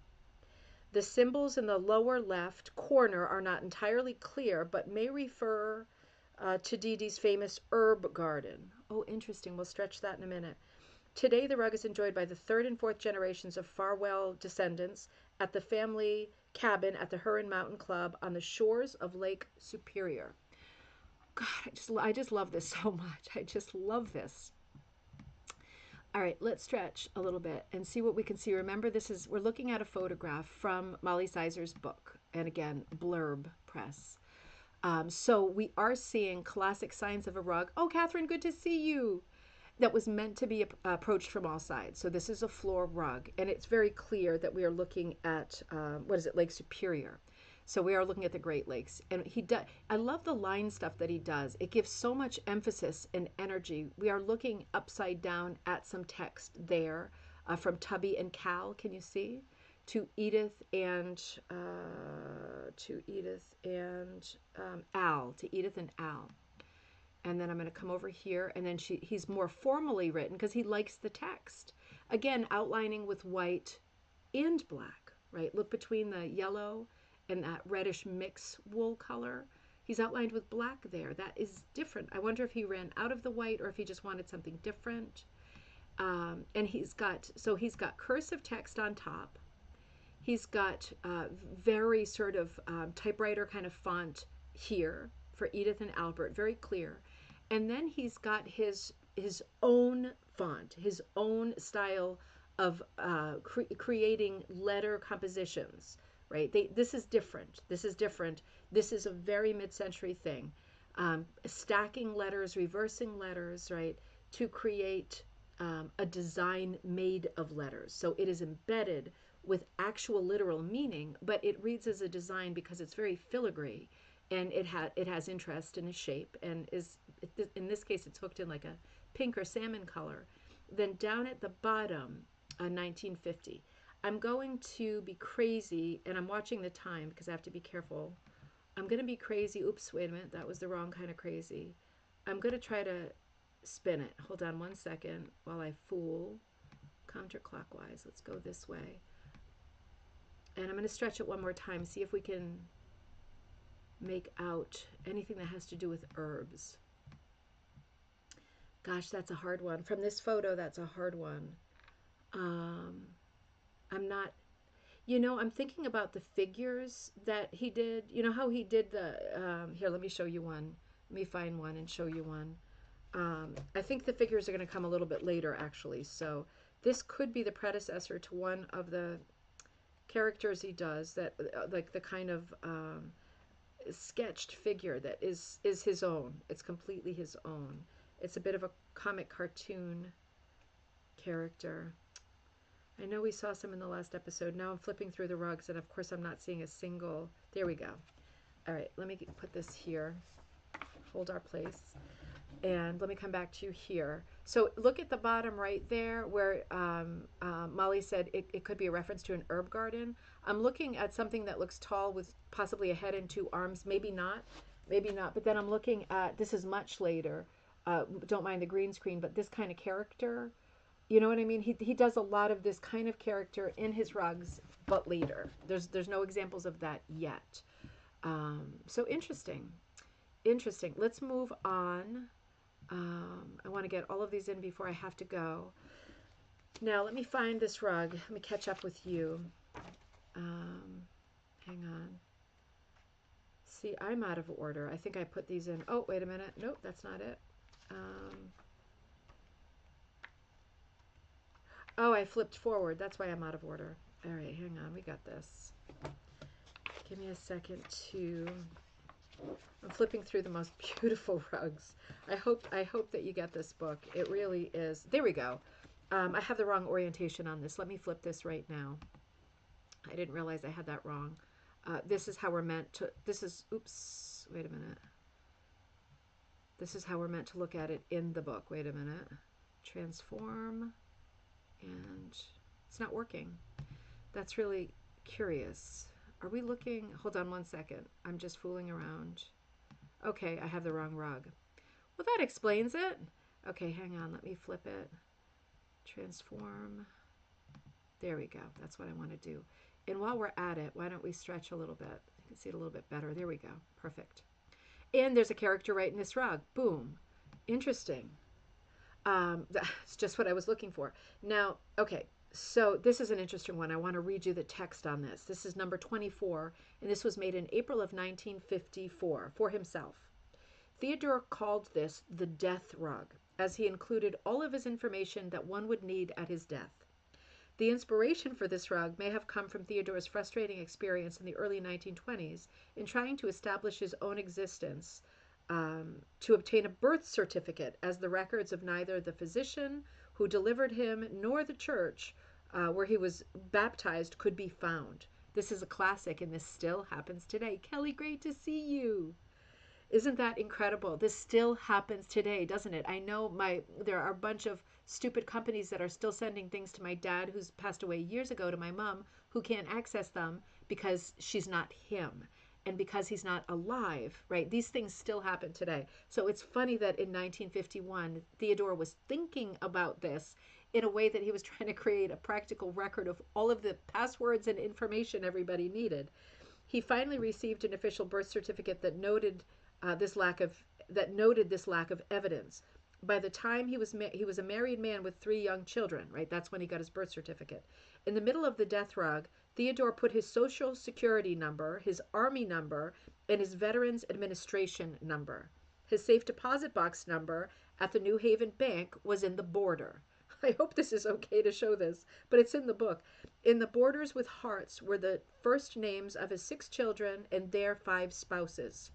Speaker 1: The symbols in the lower left corner are not entirely clear, but may refer to Dee Dee's famous herb garden. Oh, interesting. We'll stretch that in a minute. Today, the rug is enjoyed by the third and fourth generations of Farwell descendants at the family cabin at the Huron Mountain Club on the shores of Lake Superior. God, I just love this so much. I just love this. All right, let's stretch a little bit and see what we can see. Remember, we're looking at a photograph from Molly Sizer's book, and again, Blurb Press. So we are seeing classic signs of a rug. Oh, Catherine, good to see you. That was meant to be approached from all sides. So this is a floor rug, and it's very clear that we are looking at, Lake Superior. So we are looking at the Great Lakes, and I love the line stuff that he does. It gives so much emphasis and energy. We are looking upside down at some text there from Tubby and Cal. Can you see? To Edith and Al. To Edith and Al. And then I'm going to come over here, and then he's more formally written because he likes the text. Again, outlining with white and black, right? Look between the yellow and that reddish mix wool color. He's outlined with black there. That is different. I wonder if he ran out of the white or if he just wanted something different. And he's got cursive text on top. He's got very sort of typewriter kind of font here for Edith and Albert, very clear. And then he's got his own font, his own style of creating letter compositions, right? This is different. This is different. This is a very mid-century thing. Stacking letters, reversing letters, right, to create a design made of letters. So it is embedded with actual literal meaning, but it reads as a design because it's very filigree, and it has interest in a shape, and in this case it's hooked in like a pink or salmon color. Then down at the bottom, 1950. I'm going to be crazy, and I'm watching the time because I have to be careful. I'm going to be crazy. Oops, wait a minute. That was the wrong kind of crazy. I'm going to try to spin it. Hold on one second while I fool counterclockwise. Let's go this way. And I'm going to stretch it one more time, see if we can make out anything that has to do with herbs. Gosh, that's a hard one. From this photo, that's a hard one. I'm thinking about the figures that he did. You know how he did here, let me show you one. Let me find one and show you one. I think the figures are going to come a little bit later, actually. So this could be the predecessor to one of the characters he does, that like the kind of sketched figure that is his own. It's completely his own. It's a bit of a comic cartoon character. I know we saw some in the last episode. Now I'm flipping through the rugs, and of course I'm not seeing a single. There we go. All right, let me put this here. Hold our place. And let me come back to you here. So look at the bottom right there where Molly said it could be a reference to an herb garden. I'm looking at something that looks tall with possibly a head and two arms. Maybe not. Maybe not. But then I'm looking at, this is much later. Don't mind the green screen, but this kind of character. You know what I mean? He does a lot of this kind of character in his rugs, but later. There's no examples of that yet. So interesting. Interesting. Let's move on. I want to get all of these in before I have to go. Now, let me find this rug. Let me catch up with you. Hang on. See, I'm out of order. I think I put these in. Oh, wait a minute. Nope, that's not it. Oh, I flipped forward. That's why I'm out of order. All right, hang on. We got this. Give me a second to... I'm flipping through the most beautiful rugs. I hope that you get this book. It really is. There we go. I have the wrong orientation on this. Let me flip this right now. I didn't realize I had that wrong. This is how we're meant to, this is, oops, wait a minute. This is how we're meant to look at it in the book. Wait a minute. Transform, and it's not working. That's really curious. Are we looking, hold on one second. I'm just fooling around. Okay, I have the wrong rug. Well, that explains it. Okay, hang on, let me flip it. Transform. There we go. That's what I want to do. And while we're at it, why don't we stretch a little bit? You can see it a little bit better. There we go. Perfect. And there's a character right in this rug. Boom. Interesting. That's just what I was looking for. Now, okay, so this is an interesting one. I want to read you the text on this. This is number 24, and this was made in April of 1954 for himself. Theodore called this the death rug, as he included all of his information that one would need at his death. The inspiration for this rug may have come from Theodore's frustrating experience in the early 1920s in trying to establish his own existence, to obtain a birth certificate, as the records of neither the physician who delivered him nor the church where he was baptized could be found. This is a classic, and this still happens today. Kelly, great to see you. Isn't that incredible? This still happens today, doesn't it? I know there are a bunch of stupid companies that are still sending things to my dad, who's passed away years ago, to my mom, who can't access them because she's not him and because he's not alive, right? These things still happen today. So it's funny that in 1951, Theodore was thinking about this in a way that he was trying to create a practical record of all of the passwords and information everybody needed. He finally received an official birth certificate that noted this lack of evidence. By the time he was a married man with 3 young children, right? That's when he got his birth certificate. In the middle of the death rug, Theodore put his social security number, his army number, and his Veterans Administration number. His safe deposit box number at the New Haven Bank was in the border. I hope this is okay to show this, but it's in the book. In the borders with hearts were the first names of his 6 children and their 5 spouses.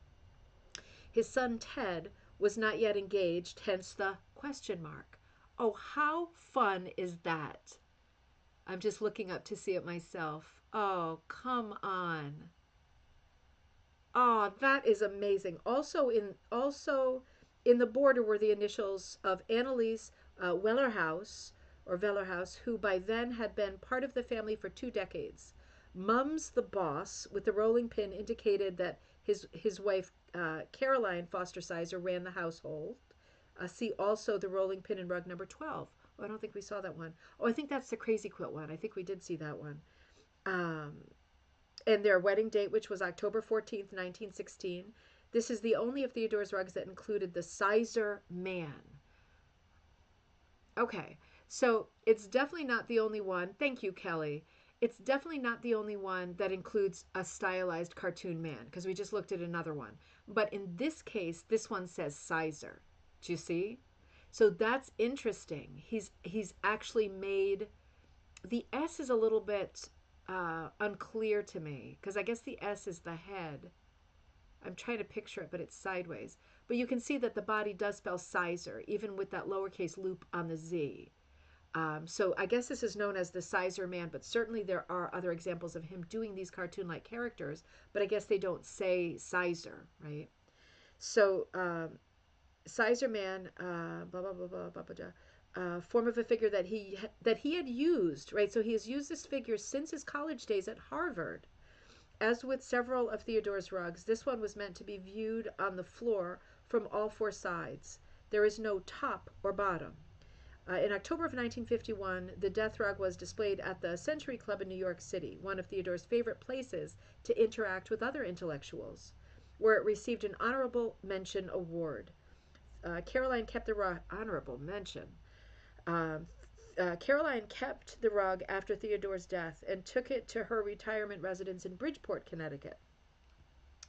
Speaker 1: His son Ted was not yet engaged, hence the question mark. Oh, how fun is that? I'm just looking up to see it myself. Oh, come on. Oh, that is amazing. Also in the border were the initials of Annalise Wellerhouse, who by then had been part of the family for 2 decades. Mums the boss, with the rolling pin, indicated that his wife Caroline Foster Sizer ran the household. See also the rolling pin in rug number 12. Oh, I don't think we saw that one. Oh, I think that's the Crazy Quilt one. I think we did see that one. And their wedding date, which was October 14th, 1916. This is the only of Theodore's rugs that included the Sizer man. Okay, so it's definitely not the only one. Thank you, Kelly. It's definitely not the only one that includes a stylized cartoon man, because we just looked at another one. But in this case, this one says Sizer. Do you see? So that's interesting. He's actually made, the S is a little bit unclear to me, because I guess the S is the head. I'm trying to picture it, but it's sideways. But you can see that the body does spell Sizer, even with that lowercase loop on the Z. So I guess this is known as the Sizer man, but certainly there are other examples of him doing these cartoon-like characters, but I guess they don't say Sizer, right? So Sizer man, blah blah blah blah blah blah. Form of a figure that he had used, right? So he has used this figure since his college days at Harvard. As with several of Theodore's rugs, this one was meant to be viewed on the floor from all four sides. There is no top or bottom. In October of 1951, the death rug was displayed at the Century Club in New York City, one of Theodore's favorite places to interact with other intellectuals, where it received an honorable mention award. Caroline kept the rug honorable mention. Um, Caroline kept the rug after Theodore's death and took it to her retirement residence in Bridgeport, Connecticut.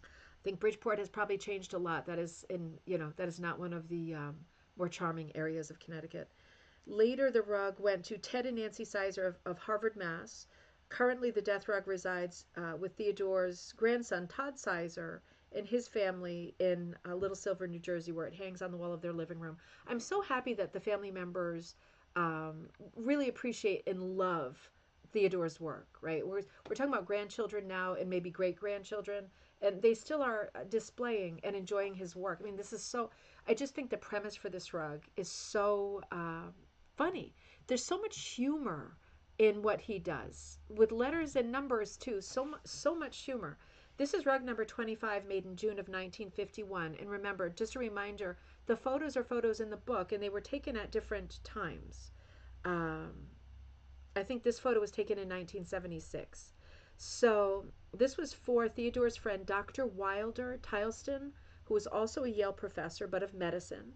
Speaker 1: I think Bridgeport has probably changed a lot. That is not one of the more charming areas of Connecticut. Later, the rug went to Ted and Nancy Sizer of Harvard, Mass. Currently, the death rug resides with Theodore's grandson, Todd Sizer, and his family in Little Silver, New Jersey, where it hangs on the wall of their living room. I'm so happy that the family members really appreciate and love Theodore's work, right? We're talking about grandchildren now and maybe great grandchildren, and they still are displaying and enjoying his work. I mean, I just think the premise for this rug is so funny. There's so much humor in what he does with letters and numbers too. So much humor. This is rug number 25, made in June of 1951. And remember, just a reminder, the photos are photos in the book, and they were taken at different times. Um, I think this photo was taken in 1976. So this was for Theodore's friend, Dr. Wilder Tileston, who was also a Yale professor, but of medicine.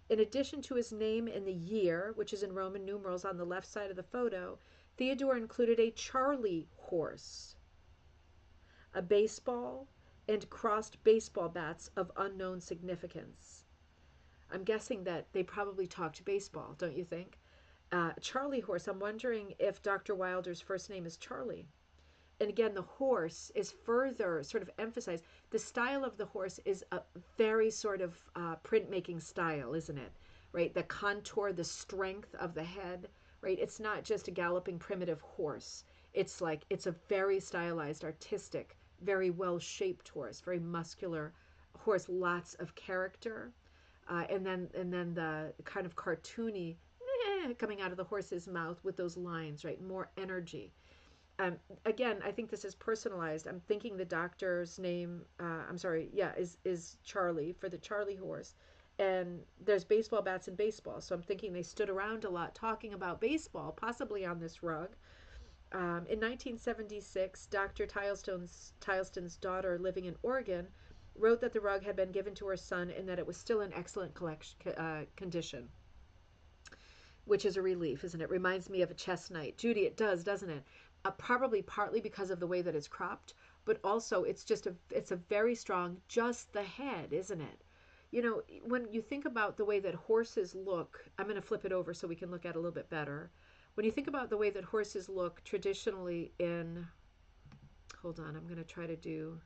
Speaker 1: In addition to his name and the year, which is in Roman numerals on the left side of the photo, Theodore included a Charlie horse, a baseball, and crossed baseball bats of unknown significance. I'm guessing that they probably talked baseball, don't you think? Charlie horse. I'm wondering if Dr. Wilder's first name is Charlie. And again, the horse is further sort of emphasized. The style of the horse is a very sort of printmaking style, isn't it? Right? The contour, the strength of the head, right? It's not just a galloping primitive horse. It's a very stylized, artistic, very well shaped horse, very muscular horse, lots of character. And then the kind of cartoony coming out of the horse's mouth with those lines, right? More energy. Again, I think this is personalized. I'm thinking the doctor's name, I'm sorry, yeah, is Charlie for the Charlie horse. And there's baseball bats and baseball. So I'm thinking they stood around a lot talking about baseball, possibly on this rug. In 1976, Dr. Tileston's daughter, living in Oregon, wrote that the rug had been given to her son and that it was still in excellent condition, which is a relief, isn't it? Reminds me of a chess knight. Judy, it does, doesn't it? Probably partly because of the way that it's cropped, but also it's a very strong, just the head, isn't it? You know, when you think about the way that horses look, I'm going to flip it over so we can look at it a little bit better. When you think about the way that horses look traditionally hold on, I'm going to try to do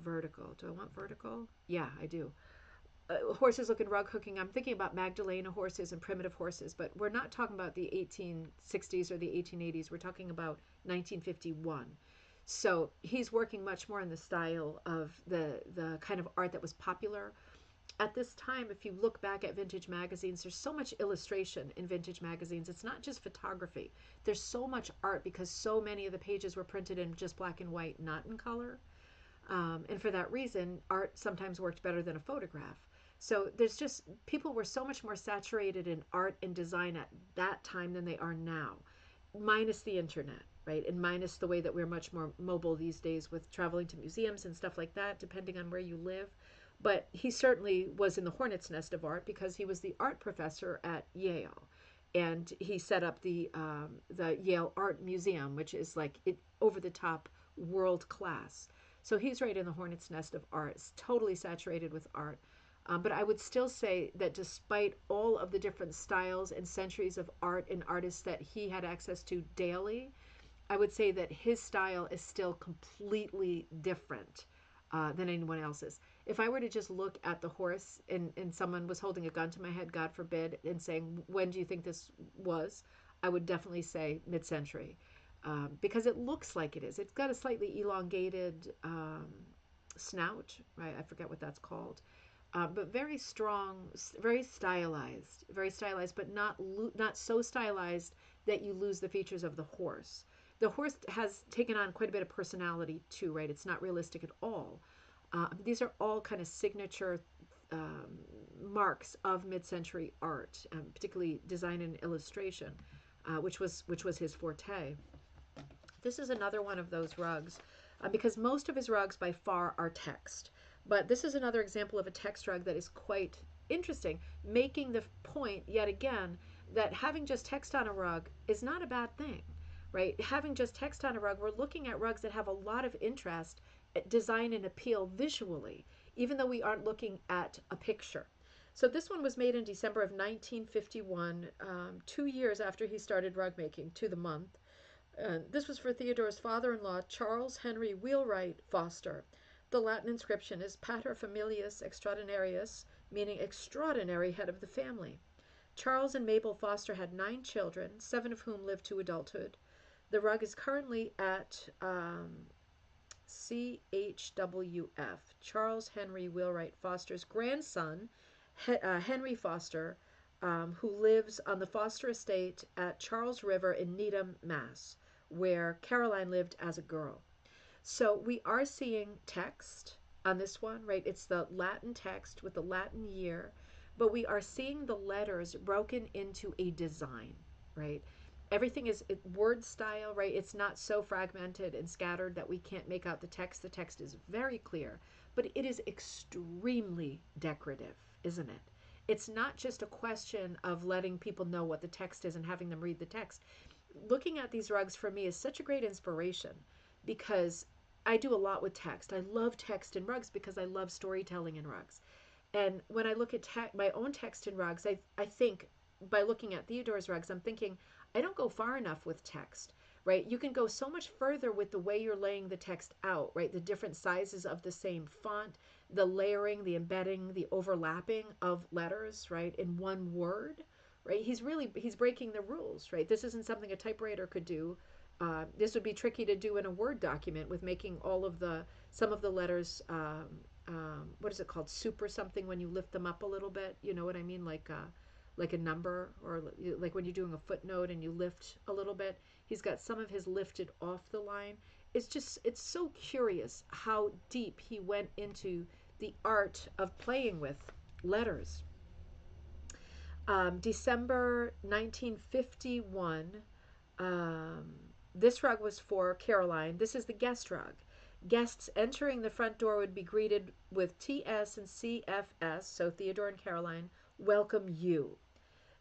Speaker 1: vertical. Do I want vertical? Yeah, I do. Horses look in rug hooking. I'm thinking about Magdalena horses and primitive horses, but we're not talking about the 1860s or the 1880s. We're talking about 1951. So he's working much more in the style of the kind of art that was popular at this time. If you look back at vintage magazines, there's so much illustration in vintage magazines. It's not just photography. There's so much art because so many of the pages were printed in just black and white, not in color. And for that reason, art sometimes worked better than a photograph. So there's just, people were so much more saturated in art and design at that time than they are now, minus the internet, right? And minus the way that we're much more mobile these days with traveling to museums and stuff like that, depending on where you live. But he certainly was in the hornet's nest of art because he was the art professor at Yale. And he set up the Yale Art Museum, which is like over the top, world class. So he's right in the hornet's nest of art. It's totally saturated with art. But I would still say that despite all of the different styles and centuries of art and artists that he had access to daily, I would say that his style is still completely different than anyone else's. If I were to just look at the horse and someone was holding a gun to my head, God forbid, and saying, when do you think this was? I would definitely say mid-century. Because it looks like it is. It's got a slightly elongated snout, right? I forget what that's called. but very strong, very stylized, but not so stylized that you lose the features of the horse. The horse has taken on quite a bit of personality too, right? It's not realistic at all. These are all kind of signature um, marks of mid-century art, particularly design and illustration, which was his forte. This is another one of those rugs because most of his rugs by far are text. But this is another example of a text rug that is quite interesting, making the point yet again that having just text on a rug is not a bad thing, right? Having just text on a rug, we're looking at rugs that have a lot of interest, design, and appeal visually, even though we aren't looking at a picture. So this one was made in December of 1951, 2 years after he started rug making to the month. This was for Theodore's father-in-law, Charles Henry Wheelwright Foster. The Latin inscription is Pater Familias Extraordinarius, meaning extraordinary head of the family. Charles and Mabel Foster had 9 children, 7 of whom lived to adulthood. The rug is currently at CHWF, Charles Henry Wheelwright Foster's grandson, Henry Foster, who lives on the Foster estate at Charles River in Needham, Mass, where Caroline lived as a girl. So we are seeing text on this one, right? It's the Latin text with the Latin year, but we are seeing the letters broken into a design, right? Everything is word style, right? It's not so fragmented and scattered that we can't make out the text. The text is very clear, but it is extremely decorative, isn't it? It's not just a question of letting people know what the text is and having them read the text. Looking at these rugs for me is such a great inspiration because I do a lot with text. I love text in rugs because I love storytelling in rugs. And when I look at my own text in rugs, I think by looking at Theodore's rugs, I'm thinking I don't go far enough with text, right? You can go so much further with the way you're laying the text out, right? The different sizes of the same font, the layering, the embedding, the overlapping of letters, right, in one word, right? He's breaking the rules, right? This isn't something a typewriter could do. This would be tricky to do in a Word document with making some of the letters, what is it called, super something when you lift them up a little bit. You know what I mean? Like a number, or like when you're doing a footnote and you lift a little bit. He's got some of his lifted off the line. It's so curious how deep he went into the art of playing with letters. December 1951. Um, this rug was for Caroline. This is the guest rug. Guests entering the front door would be greeted with TS and CFS, so Theodore and Caroline, welcome you.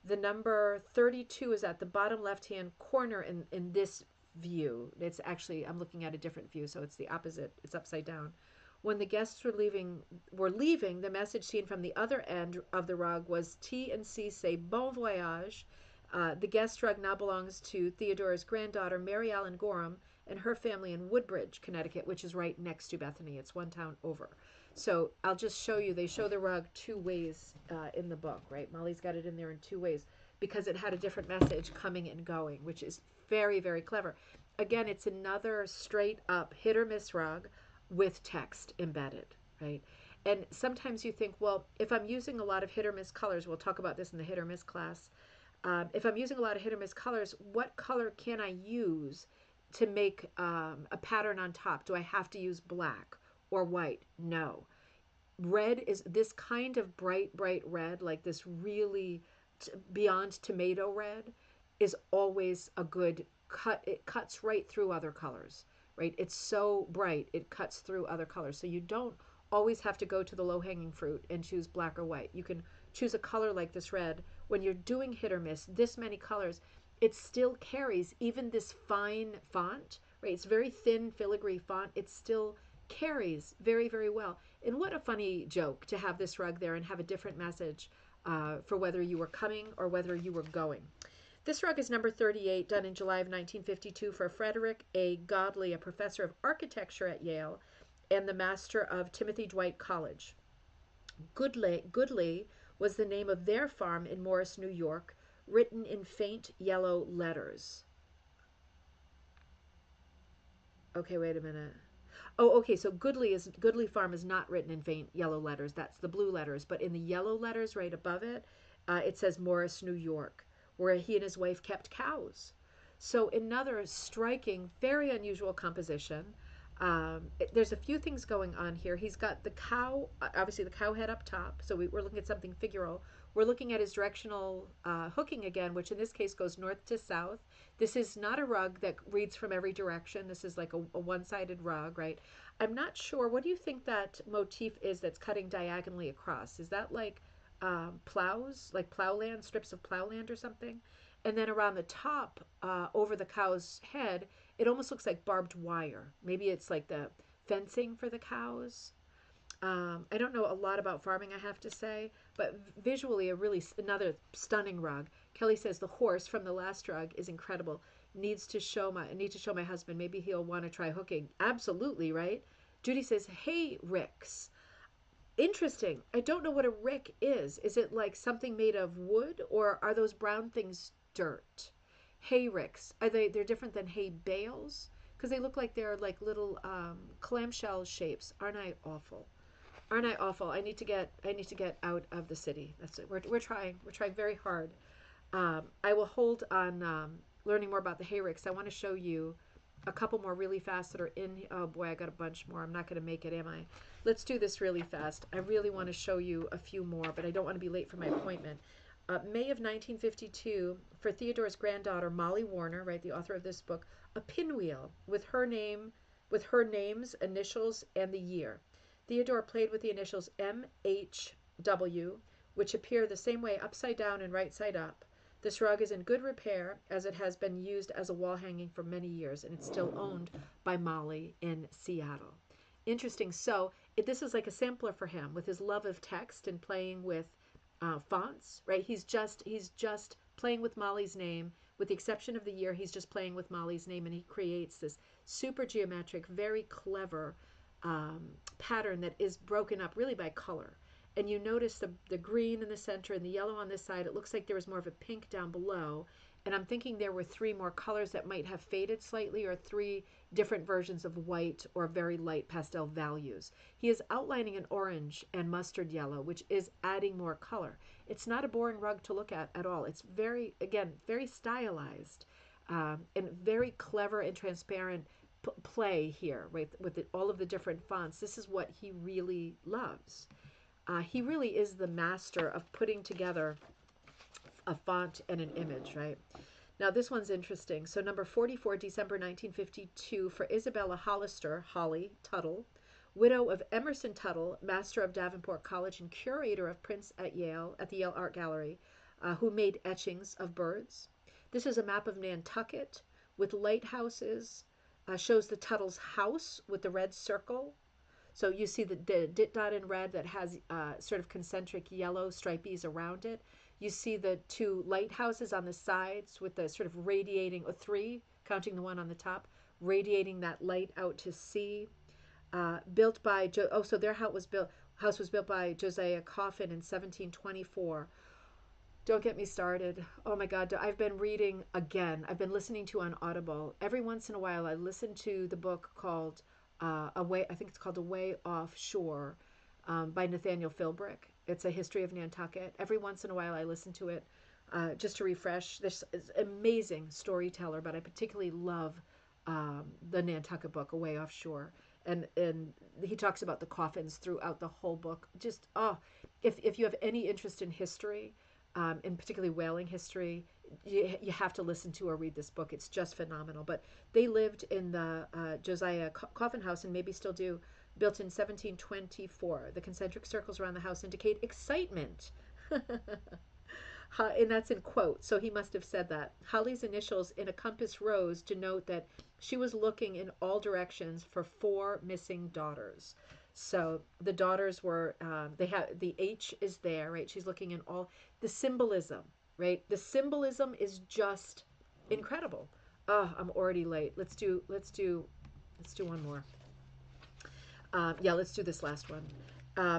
Speaker 1: The number 32 is at the bottom left-hand corner in this view. It's actually, I'm looking at a different view, so it's the opposite. It's upside down. When the guests were leaving, the message seen from the other end of the rug was T and C say bon voyage. The guest rug now belongs to Theodore's granddaughter, Mary Ellen Gorham, and her family in Woodbridge, Connecticut, which is right next to Bethany. It's one town over. So I'll just show you. They show the rug 2 ways in the book, right? Molly's got it in there in 2 ways because it had a different message coming and going, which is very, very clever. Again, it's another straight up hit or miss rug with text embedded, right? And sometimes you think, well, if I'm using a lot of hit or miss colors, we'll talk about this in the hit or miss class. If I'm using a lot of hit or miss colors, what color can I use to make a pattern on top? Do I have to use black or white? No. Red is this kind of bright, bright red, like this really beyond tomato red, is always a good cut. It cuts right through other colors, right? It's so bright, it cuts through other colors. So you don't always have to go to the low-hanging fruit and choose black or white. You can choose a color like this red. When you're doing hit or miss, this many colors, it still carries even this fine font, right? It's very thin filigree font. It still carries very, very well. And what a funny joke to have this rug there and have a different message for whether you were coming or whether you were going. This rug is number 38, done in July of 1952 for Frederick A. Godley, a professor of architecture at Yale and the master of Timothy Dwight College. Goodley was the name of their farm in Morris, New York, written in faint yellow letters. Okay, wait a minute. Oh, okay. So Goodley Farm is not written in faint yellow letters. That's the blue letters. But in the yellow letters right above it, it says Morris, New York, where he and his wife kept cows. So another striking, very unusual composition. There's a few things going on here. He's got the cow, obviously the cow head up top. So we're looking at something figural. We're looking at his directional hooking again, which in this case goes north to south. This is not a rug that reads from every direction. This is like a one-sided rug, right? I'm not sure. What do you think that motif is that's cutting diagonally across? Is that like plows, like plowland, strips of plowland or something? And then around the top, over the cow's head, it almost looks like barbed wire. Maybe it's like the fencing for the cows. I don't know a lot about farming, I have to say, but visually, another stunning rug. Kelly says the horse from the last rug is incredible. Need to show my husband. Maybe he'll want to try hooking. Absolutely, right? Judy says, "Hey, Ricks." Interesting. I don't know what a rick is. Is it like something made of wood, or are those brown things dirt? Hay ricks. Are they? They're different than hay bales because they look like they're like little clamshell shapes. Aren't I awful? Aren't I awful? I need to get out of the city. That's it. We're trying. We're trying very hard. I will hold on learning more about the hayricks. I want to show you a couple more really fast that are in. Oh boy, I got a bunch more. I'm not going to make it, am I? Let's do this really fast. I really want to show you a few more, but I don't want to be late for my appointment. May of 1952, for Theodore's granddaughter, Molly Warner, right, the author of this book, a pinwheel with her name's initials and the year. Theodore played with the initials MHW, which appear the same way upside down and right side up. This rug is in good repair as it has been used as a wall hanging for many years, and it's still owned by Molly in Seattle. Interesting. So this is like a sampler for him with his love of text and playing with fonts, right? He's just playing with Molly's name. With the exception of the year, he's just playing with Molly's name, and he creates this super geometric, very clever pattern that is broken up really by color. And you notice the green in the center and the yellow on this side. It looks like there was more of a pink down below. And I'm thinking there were three more colors that might have faded slightly, or three different versions of white or very light pastel values. He is outlining an orange and mustard yellow, which is adding more color. It's not a boring rug to look at all. It's very, again, very stylized and very clever and transparent play here, right? With all of the different fonts. This is what he really loves. He really is the master of putting together a font and an image, right? Now, this one's interesting. So, number 44, December 1952, for Isabella Hollister, Holly Tuttle, widow of Emerson Tuttle, master of Davenport College and curator of prints at the Yale Art Gallery, who made etchings of birds. This is a map of Nantucket with lighthouses, shows the Tuttle's house with the red circle. So you see the dit dot in red that has sort of concentric yellow stripies around it. You see the two lighthouses on the sides with the sort of radiating, or three, counting the one on the top, radiating that light out to sea. Built by, so their house was built by Josiah Coffin in 1724. Don't get me started. Oh my God, I've been reading again. I've been listening to on Audible. Every once in a while, I listen to the book called I think it's called A Way Offshore by Nathaniel Philbrick. It's a history of Nantucket. Every once in a while, I listen to it just to refresh. This is amazing storyteller, but I particularly love the Nantucket book, A Way Offshore. And he talks about the coffins throughout the whole book. Just, if you have any interest in history, and particularly whaling history, you have to listen to or read this book. It's just phenomenal. But they lived in the Josiah Coffin House, and maybe still do, built in 1724. The concentric circles around the house indicate excitement. And that's in quote, so he must have said that. Holly's initials in a compass rose denote that she was looking in all directions for four missing daughters. So the daughters were, they have, the H is there, right? She's looking in all, the symbolism, right? The symbolism is just incredible. Oh, I'm already late. Let's do one more. Yeah, let's do this last one.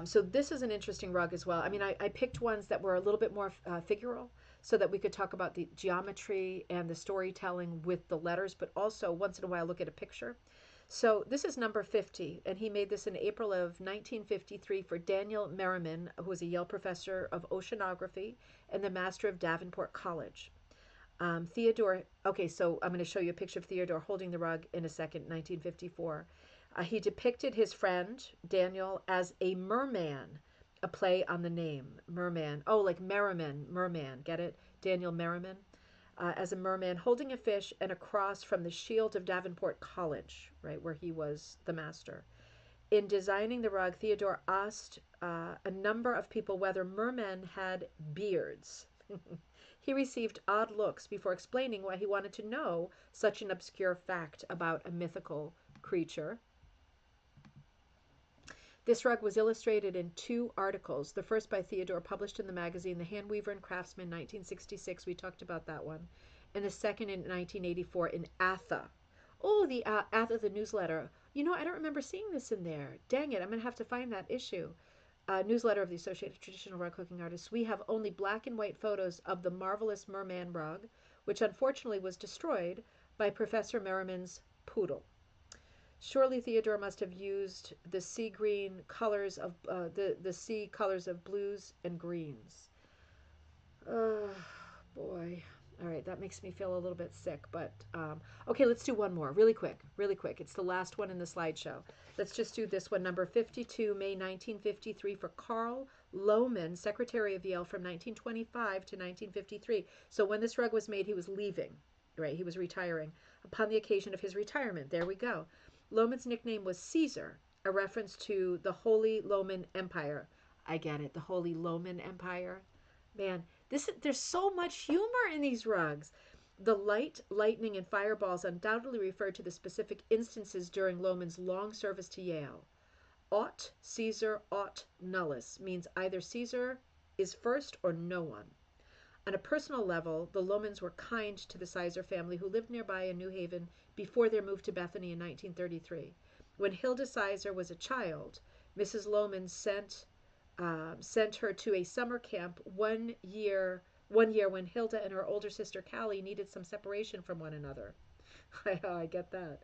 Speaker 1: So this is an interesting rug as well. I mean, I picked ones that were a little bit more figural so that we could talk about the geometry and the storytelling with the letters, but also once in a while look at a picture. So this is number 50, and he made this in April of 1953 for Daniel Merriman, who was a Yale professor of oceanography and the master of Davenport College. Theodore, okay, so I'm going to show you a picture of Theodore holding the rug in a second, 1954. He depicted his friend, Daniel, as a merman, a play on the name, merman. Oh, like Merriman, merman, get it? Daniel Merriman. As a merman holding a fish and a cross from the shield of Davenport College, right, where he was the master. In designing the rug, Theodore asked a number of people whether mermen had beards. He received odd looks before explaining why he wanted to know such an obscure fact about a mythical creature. This rug was illustrated in two articles. The first by Theodore, published in the magazine The Handweaver and Craftsman, 1966. We talked about that one. And the second in 1984 in Atha. Oh, the Atha, the newsletter. You know, I don't remember seeing this in there. Dang it, I'm going to have to find that issue. Newsletter of the Associated Traditional Rug Cooking Artists. We have only black and white photos of the marvelous merman rug, which unfortunately was destroyed by Professor Merriman's poodle. Surely Theodore must have used the sea green colors of the sea colors of blues and greens. Oh boy. All right, that makes me feel a little bit sick, but okay, let's do one more really quick, really quick. It's the last one in the slideshow. Let's just do this one, number 52, May 1953, for Carl Lohman, Secretary of Yale from 1925 to 1953. So when this rug was made, he was leaving, right? He was retiring. Upon the occasion of his retirement, there we go. Lohman's nickname was Caesar, a reference to the Holy Roman Empire. I get it, the Holy Roman Empire. Man, there's so much humor in these rugs. The light, lightning, and fireballs undoubtedly refer to the specific instances during Lohman's long service to Yale. Aut Caesar, aut nullus means either Caesar is first or no one. On a personal level, the Lohmans were kind to the Sizer family, who lived nearby in New Haven before their move to Bethany in 1933. When Hilda Sizer was a child, Mrs. Lohman sent her to a summer camp one year when Hilda and her older sister Callie needed some separation from one another. I get that.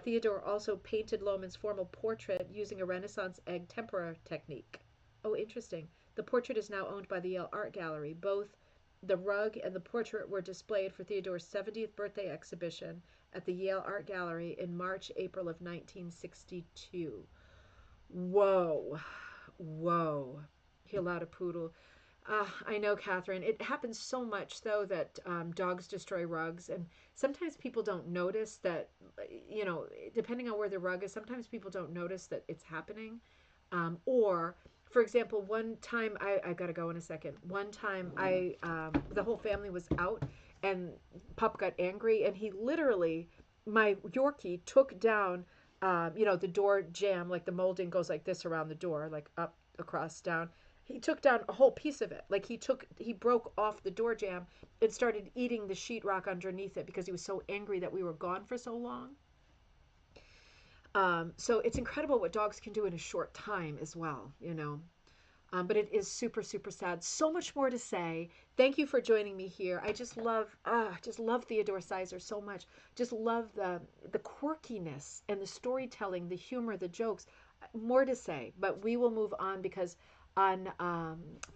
Speaker 1: Theodore also painted Lohman's formal portrait using a Renaissance egg tempera technique. Oh, interesting. The portrait is now owned by the Yale Art Gallery. Both the rug and the portrait were displayed for Theodore's 70th birthday exhibition at the Yale Art Gallery in March, April of 1962. Whoa. Whoa. He allowed a poodle. I know, Catherine. It happens so much, though, that dogs destroy rugs. And sometimes people don't notice that, you know, depending on where the rug is, sometimes people don't notice that it's happening. Or, for example, one time, I got to go in a second. One time, the whole family was out, and Pup got angry, and he literally, my Yorkie took down the door jamb, like the molding goes like this around the door, like up, across, down. He took down a whole piece of it. Like he broke off the door jamb and started eating the sheetrock underneath it because he was so angry that we were gone for so long. So it's incredible what dogs can do in a short time as well, you know. But it is super, super sad. So much more to say. Thank you for joining me here. I just love Theodore Sizer so much. Just love the quirkiness and the storytelling, the humor, the jokes. More to say, but we will move on because on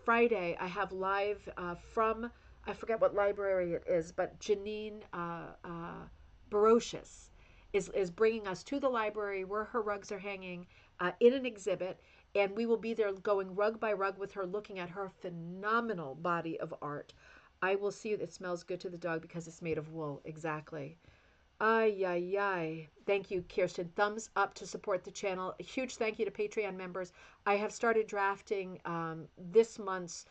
Speaker 1: Friday I have live from, I forget what library it is, but Janine Barocious is bringing us to the library where her rugs are hanging in an exhibit, and we will be there going rug by rug with her, looking at her phenomenal body of art. I will see it smells good to the dog because it's made of wool. Exactly. Ay, ay, ay. Thank you, Kirsten. Thumbs up to support the channel. A huge thank you to Patreon members. I have started drafting this month's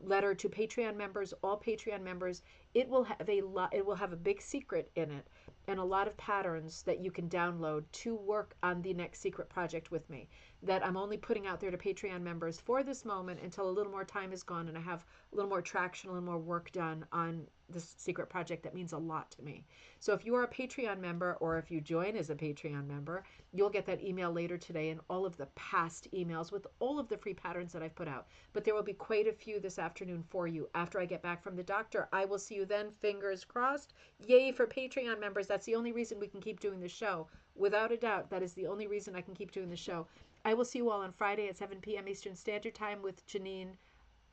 Speaker 1: letter to Patreon members, all Patreon members. It will have a big secret in it and a lot of patterns that you can download to work on the next secret project with me that I'm only putting out there to Patreon members for this moment until a little more time is gone and I have a little more traction, a little more work done on this secret project that means a lot to me. So if you are a Patreon member, or if you join as a Patreon member, you'll get that email later today and all of the past emails with all of the free patterns that I've put out. But there will be quite a few this afternoon for you after I get back from the doctor. I will see you then, fingers crossed. Yay for Patreon members. That's the only reason we can keep doing the show. Without a doubt, that is the only reason I can keep doing the show. I will see you all on Friday at 7 p.m. Eastern Standard Time with Janine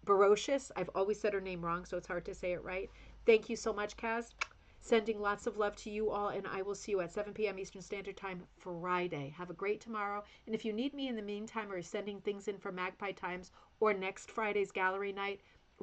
Speaker 1: Barocious. I've always said her name wrong, so it's hard to say it right. Thank you so much, Kaz. Sending lots of love to you all, and I will see you at 7 p.m. Eastern Standard Time Friday. Have a great tomorrow. And if you need me in the meantime or sending things in for Magpie Times or next Friday's gallery night,